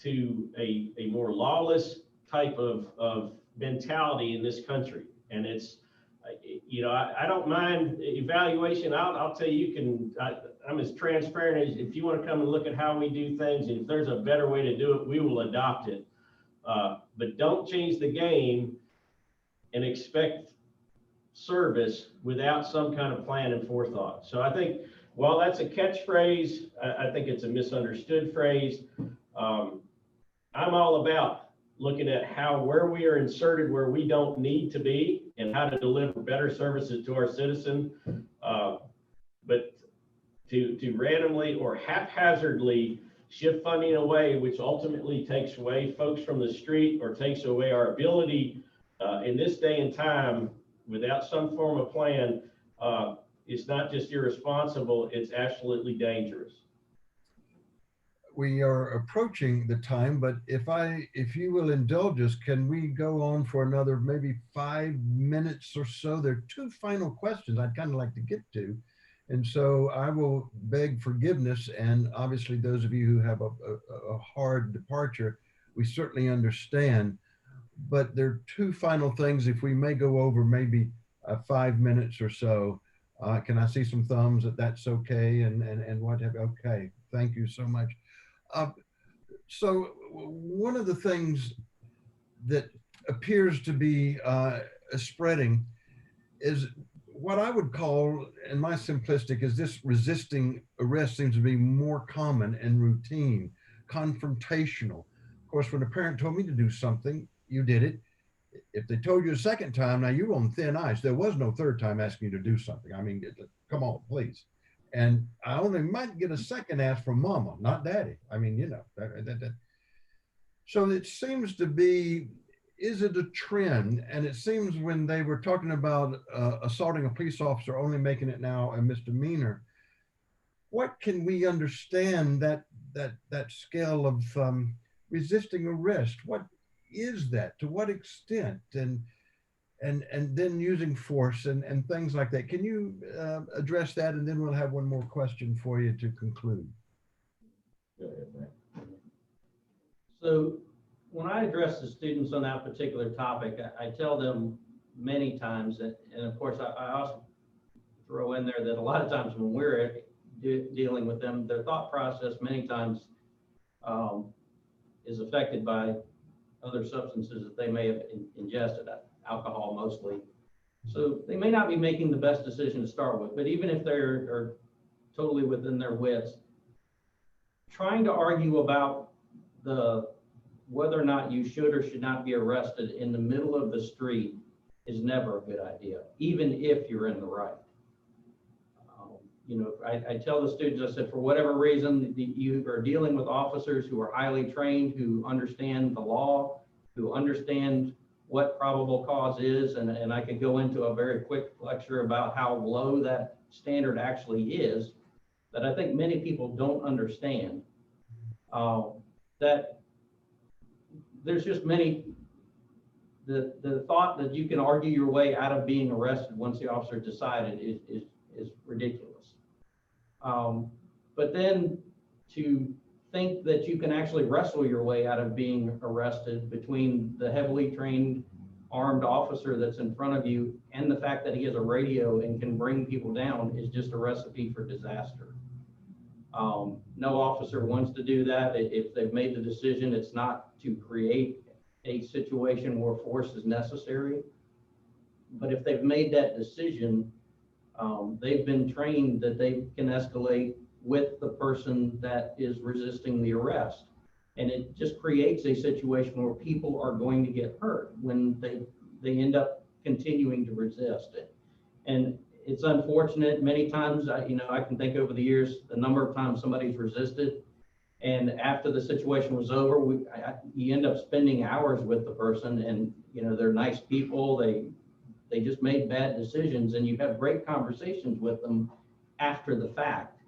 to a more lawless type of mentality in this country. And it's, I don't mind evaluation. I'll tell you, I'm as transparent as if you want to come and look at how we do things, and if there's a better way to do it, we will adopt it. But don't change the game and expect service without some kind of plan and forethought. So I think while that's a catchphrase, I think it's a misunderstood phrase. I'm all about looking at where we are inserted where we don't need to be and how to deliver better services to our citizen. But to randomly or haphazardly shift funding away, which ultimately takes away folks from the street or takes away our ability in this day and time without some form of plan, it's not just irresponsible, it's absolutely dangerous. We are approaching the time, but if you will indulge us, can we go on for another maybe 5 minutes or so? There are 2 final questions I'd kind of like to get to. And so I will beg forgiveness. And obviously those of you who have a hard departure, we certainly understand. But there are 2 final things, if we may go over maybe 5 minutes or so. Can I see some thumbs that that's okay? And what have, okay, thank you so much. So one of the things that appears to be spreading is what I would call, in my simplistic, is this resisting arrest seems to be more common and routine, confrontational. Of course, when a parent told me to do something, you did it. If they told you a second time, now you're on thin ice. There was no third time asking you to do something. I mean, come on, please. And I only might get a second ask from mama, not daddy. I mean, you know, so it seems to be, is it a trend? And it seems when they were talking about assaulting a police officer, only making it now a misdemeanor, what can we understand that scale of resisting arrest? What is that? To what extent? And then using force and things like that. Can you address that? And then we'll have one more question for you to conclude. Go ahead, Matt. So when I address the students on that particular topic, I tell them many times that, and of course I also throw in there that a lot of times when we're dealing with them, their thought process many times is affected by other substances that they may have ingested, alcohol mostly. So they may not be making the best decision to start with, but even if they're totally within their wits, trying to argue about whether or not you should or should not be arrested in the middle of the street is never a good idea, even if you're in the right. You know, I tell the students, I said, for whatever reason, you are dealing with officers who are highly trained, who understand the law, who understand what probable cause is, and I could go into a very quick lecture about how low that standard actually is, that I think many people don't understand. That there's just the thought that you can argue your way out of being arrested once the officer decided is ridiculous. But then to think that you can actually wrestle your way out of being arrested between the heavily trained armed officer that's in front of you and the fact that he has a radio and can bring people down is just a recipe for disaster. No officer wants to do that. If they've made the decision, it's not to create a situation where force is necessary. But if they've made that decision, they've been trained that they can escalate with the person that is resisting the arrest. And it just creates a situation where people are going to get hurt when they end up continuing to resist it. And it's unfortunate. Many times, I can think over the years, the number of times somebody's resisted, and after the situation was over, you end up spending hours with the person, and they're nice people. They just made bad decisions, and you have great conversations with them after the fact,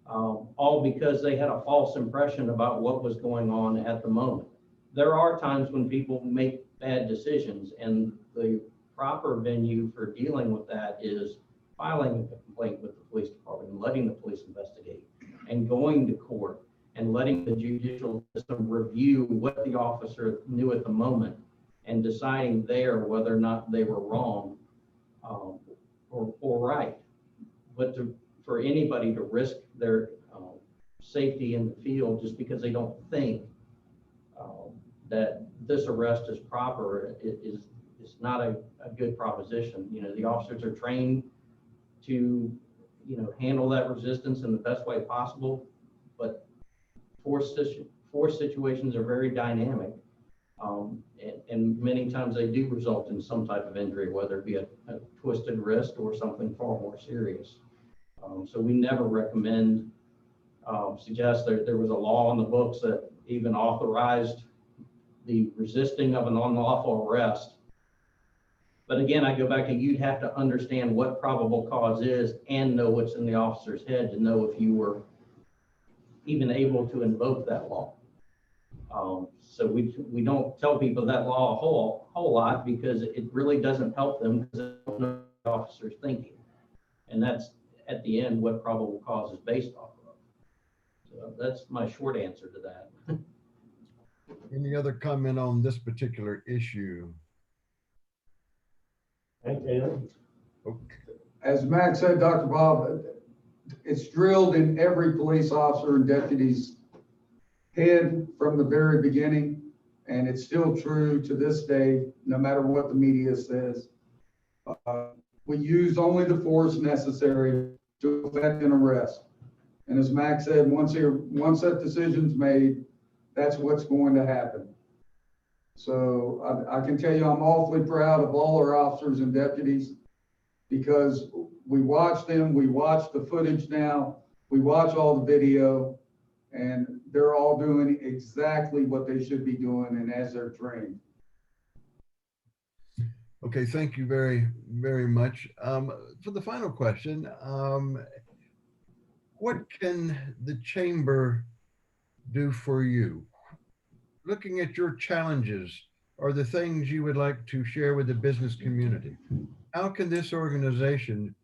all because they had a false impression about what was going on at the moment. There are times when people make bad decisions, and the proper venue for dealing with that is filing a complaint with the police department and letting the police investigate and going to court and letting the judicial system review what the officer knew at the moment and deciding there whether or not they were wrong or right. But for anybody to risk their safety in the field just because they don't think that this arrest is proper is not a good proposition. The officers are trained to handle that resistance in the best way possible, but force situations are very dynamic, and many times they do result in some type of injury, whether it be a twisted wrist or something far more serious. So we never recommend, suggest that there was a law in the books that even authorized the resisting of an unlawful arrest. But again, I go back to, you'd have to understand what probable cause is and know what's in the officer's head to know if you were even able to invoke that law. So we don't tell people that law a whole lot because it really doesn't help them because they don't know the officer's thinking. And that's at the end what probable cause is based off of. So that's my short answer to that. Any other comment on this particular issue? Okay. Okay. As Max said, Dr. Bob, it's drilled in every police officer and deputy's hid from the very beginning, and it's still true to this day, no matter what the media says. We use only the force necessary to effect an arrest. And as Mac said, once that decision's made, that's what's going to happen. So I can tell you I'm awfully proud of all our officers and deputies, because we watch them, we watch the footage now, we watch all the video, and they're all doing exactly what they should be doing and as they're trained. Okay, thank you very, very much. For the final question, what can the chamber do for you? Looking at your challenges or the things you would like to share with the business community, how can this organization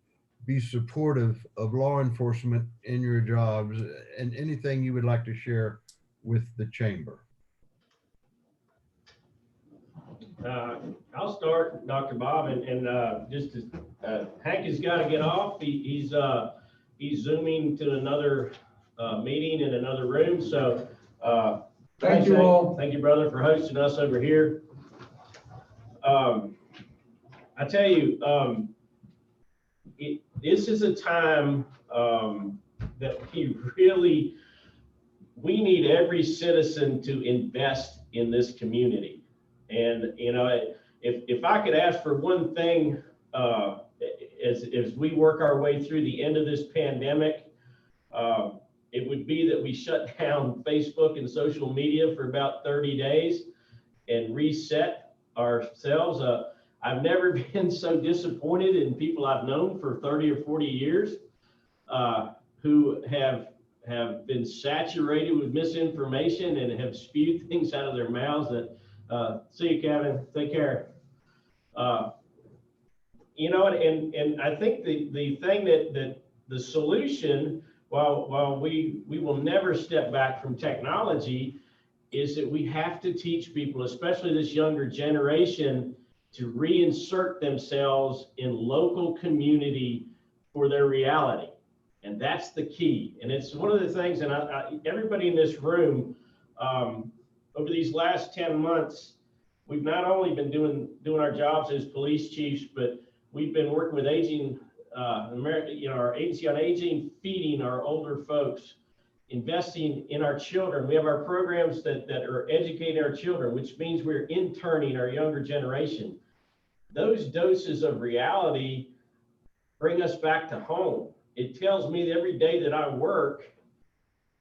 be supportive of law enforcement in your jobs, and anything you would like to share with the chamber? I'll start, Dr. Bob, and just as Hank has got to get off. He's zooming to another meeting in another room. So Thank you all. Thank you, brother, for hosting us over here. I tell you, this is a time that we need every citizen to invest in this community. And, you know, if I could ask for one thing, as we work our way through the end of this pandemic, it would be that we shut down Facebook and social media for about 30 days and reset ourselves. I've never been so disappointed in people I've known for 30 or 40 years who have been saturated with misinformation and have spewed things out of their mouths that, see you, Kevin, take care. You know, and I think the thing that the solution, while we will never step back from technology, is that we have to teach people, especially this younger generation, to reinsert themselves in local community for their reality. And that's the key. And it's one of the things, and everybody in this room, over these last 10 months, we've not only been doing our jobs as police chiefs, but we've been working with aging, our agency on aging, feeding our older folks, investing in our children. We have our programs that are educating our children, which means we're interning our younger generation. Those doses of reality bring us back to home. It tells me that every day that I work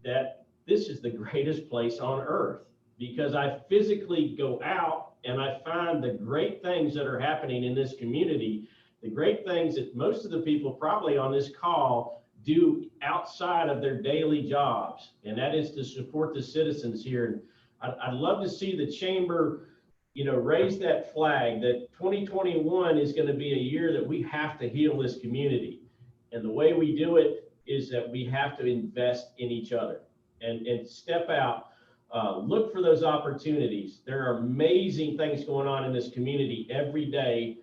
that this is the greatest place on earth, because I physically go out and I find the great things that are happening in this community, the great things that most of the people probably on this call do outside of their daily jobs, and that is to support the citizens here. I'd love to see the chamber, you know, raise that flag that 2021 is going to be a year that we have to heal this community. And the way we do it is that we have to invest in each other and step out, look for those opportunities. There are amazing things going on in this community every day.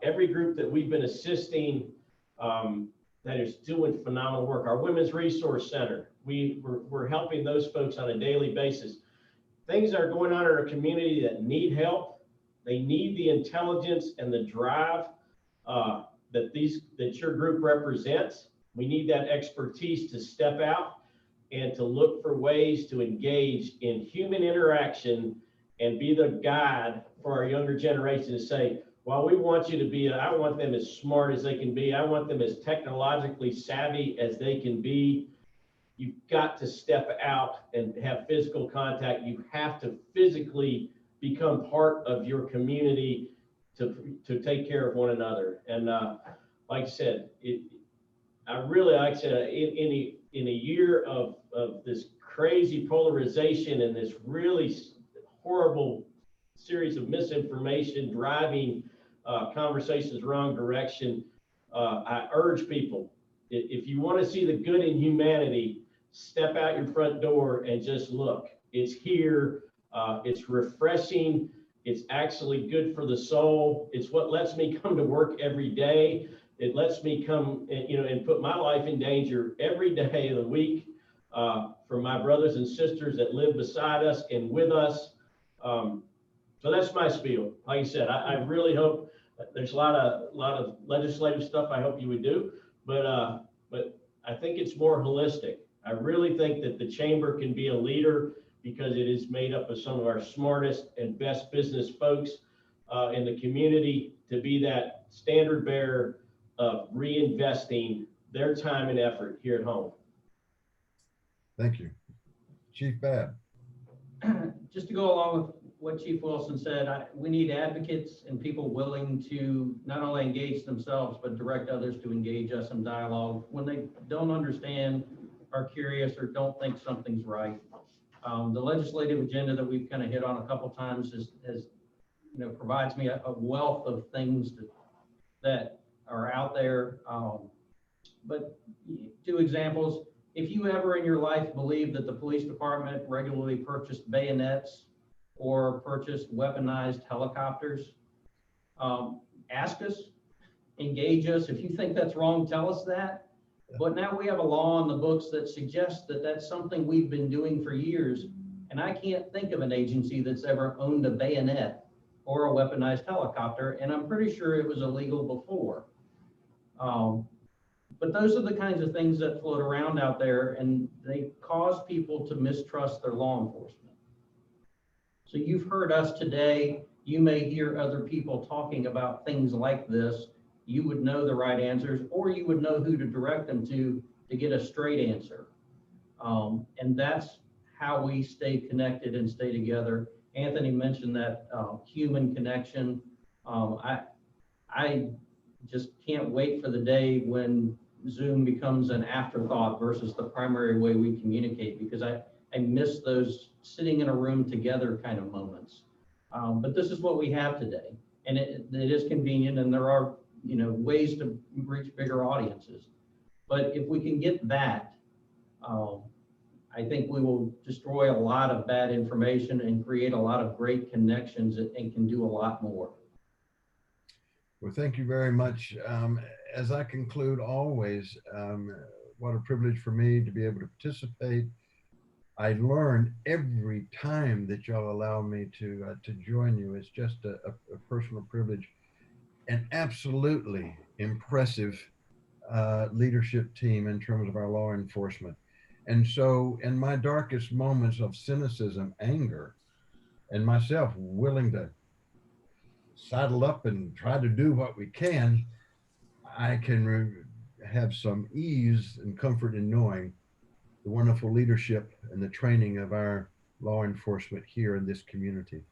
Every group that we've been assisting that is doing phenomenal work. Our Women's Resource Center, we're helping those folks on a daily basis. Things that are going on in our community that need help. They need the intelligence and the drive that your group represents. We need that expertise to step out and to look for ways to engage in human interaction and be the guide for our younger generation to say, well, we want you to be, I want them as smart as they can be. I want them as technologically savvy as they can be. You've got to step out and have physical contact. You have to physically become part of your community to take care of one another. And like I said, I really, like I said, in a year of this crazy polarization and this really horrible series of misinformation driving conversations wrong direction, I urge people, if you want to see the good in humanity, step out your front door and just look. It's here. It's refreshing. It's actually good for the soul. It's what lets me come to work every day. It lets me come, and put my life in danger every day of the week. for my brothers and sisters that live beside us and with us. So that's my spiel. Like I said, I really hope there's a lot of legislative stuff I hope you would do, but I think it's more holistic. I really think that the chamber can be a leader because it is made up of some of our smartest and best business folks in the community to be that standard bearer of reinvesting their time and effort here at home. Thank you. Chief Babb. Just to go along with what Chief Wilson said, we need advocates and people willing to not only engage themselves, but direct others to engage us in dialogue when they don't understand, are curious, or don't think something's right. The legislative agenda that we've kind of hit on a couple times provides me a wealth of things that are out there. But 2 examples, if you ever in your life believe that the police department regularly purchased bayonets or purchased weaponized helicopters, ask us, engage us. If you think that's wrong, tell us that. But now we have a law on the books that suggests that that's something we've been doing for years. And I can't think of an agency that's ever owned a bayonet or a weaponized helicopter. And I'm pretty sure it was illegal before. But those are the kinds of things that float around out there, and they cause people to mistrust their law enforcement. So you've heard us today. You may hear other people talking about things like this. You would know the right answers, or you would know who to direct them to get a straight answer. And that's how we stay connected and stay together. Anthony mentioned that human connection. I just can't wait for the day when Zoom becomes an afterthought versus the primary way we communicate, because I miss those sitting in a room together kind of moments. But this is what we have today, and it is convenient, and there are ways to reach bigger audiences. But if we can get that, I think we will destroy a lot of bad information and create a lot of great connections and can do a lot more. Well, thank you very much. As I conclude always, what a privilege for me to be able to participate. I learn every time that y'all allow me to join you. It's just a personal privilege. An absolutely impressive leadership team in terms of our law enforcement. And so in my darkest moments of cynicism, anger, and myself willing to saddle up and try to do what we can, I can have some ease and comfort in knowing the wonderful leadership and the training of our law enforcement here in this community.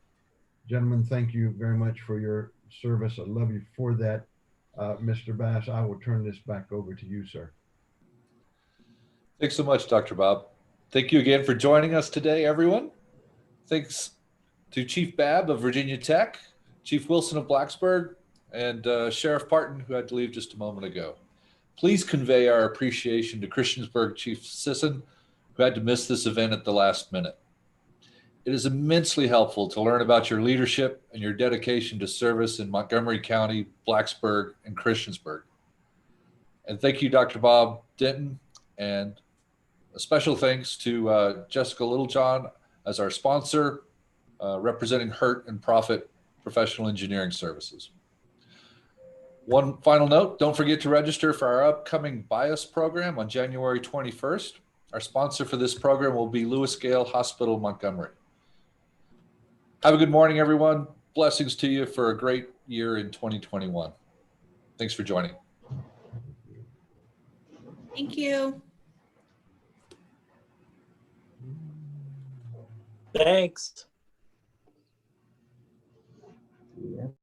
Gentlemen, thank you very much for your service. I love you for that. Mr. Bass, I will turn this back over to you, sir. Thanks so much, Dr. Bob. Thank you again for joining us today, everyone. Thanks to Chief Babb of Virginia Tech, Chief Wilson of Blacksburg, and Sheriff Partin, who had to leave just a moment ago. Please convey our appreciation to Christiansburg Chief Sisson, who had to miss this event at the last minute. It is immensely helpful to learn about your leadership and your dedication to service in Montgomery County, Blacksburg, and Christiansburg. And thank you, Dr. Bob Denton, and a special thanks to Jessica Littlejohn as our sponsor, representing Hurt and Profit Professional Engineering Services. One final note, don't forget to register for our upcoming BIAS program on January 21st. Our sponsor for this program will be Lewis Gale Hospital, Montgomery. Have a good morning, everyone. Blessings to you for a great year in 2021. Thanks for joining. Thank you. Thanks.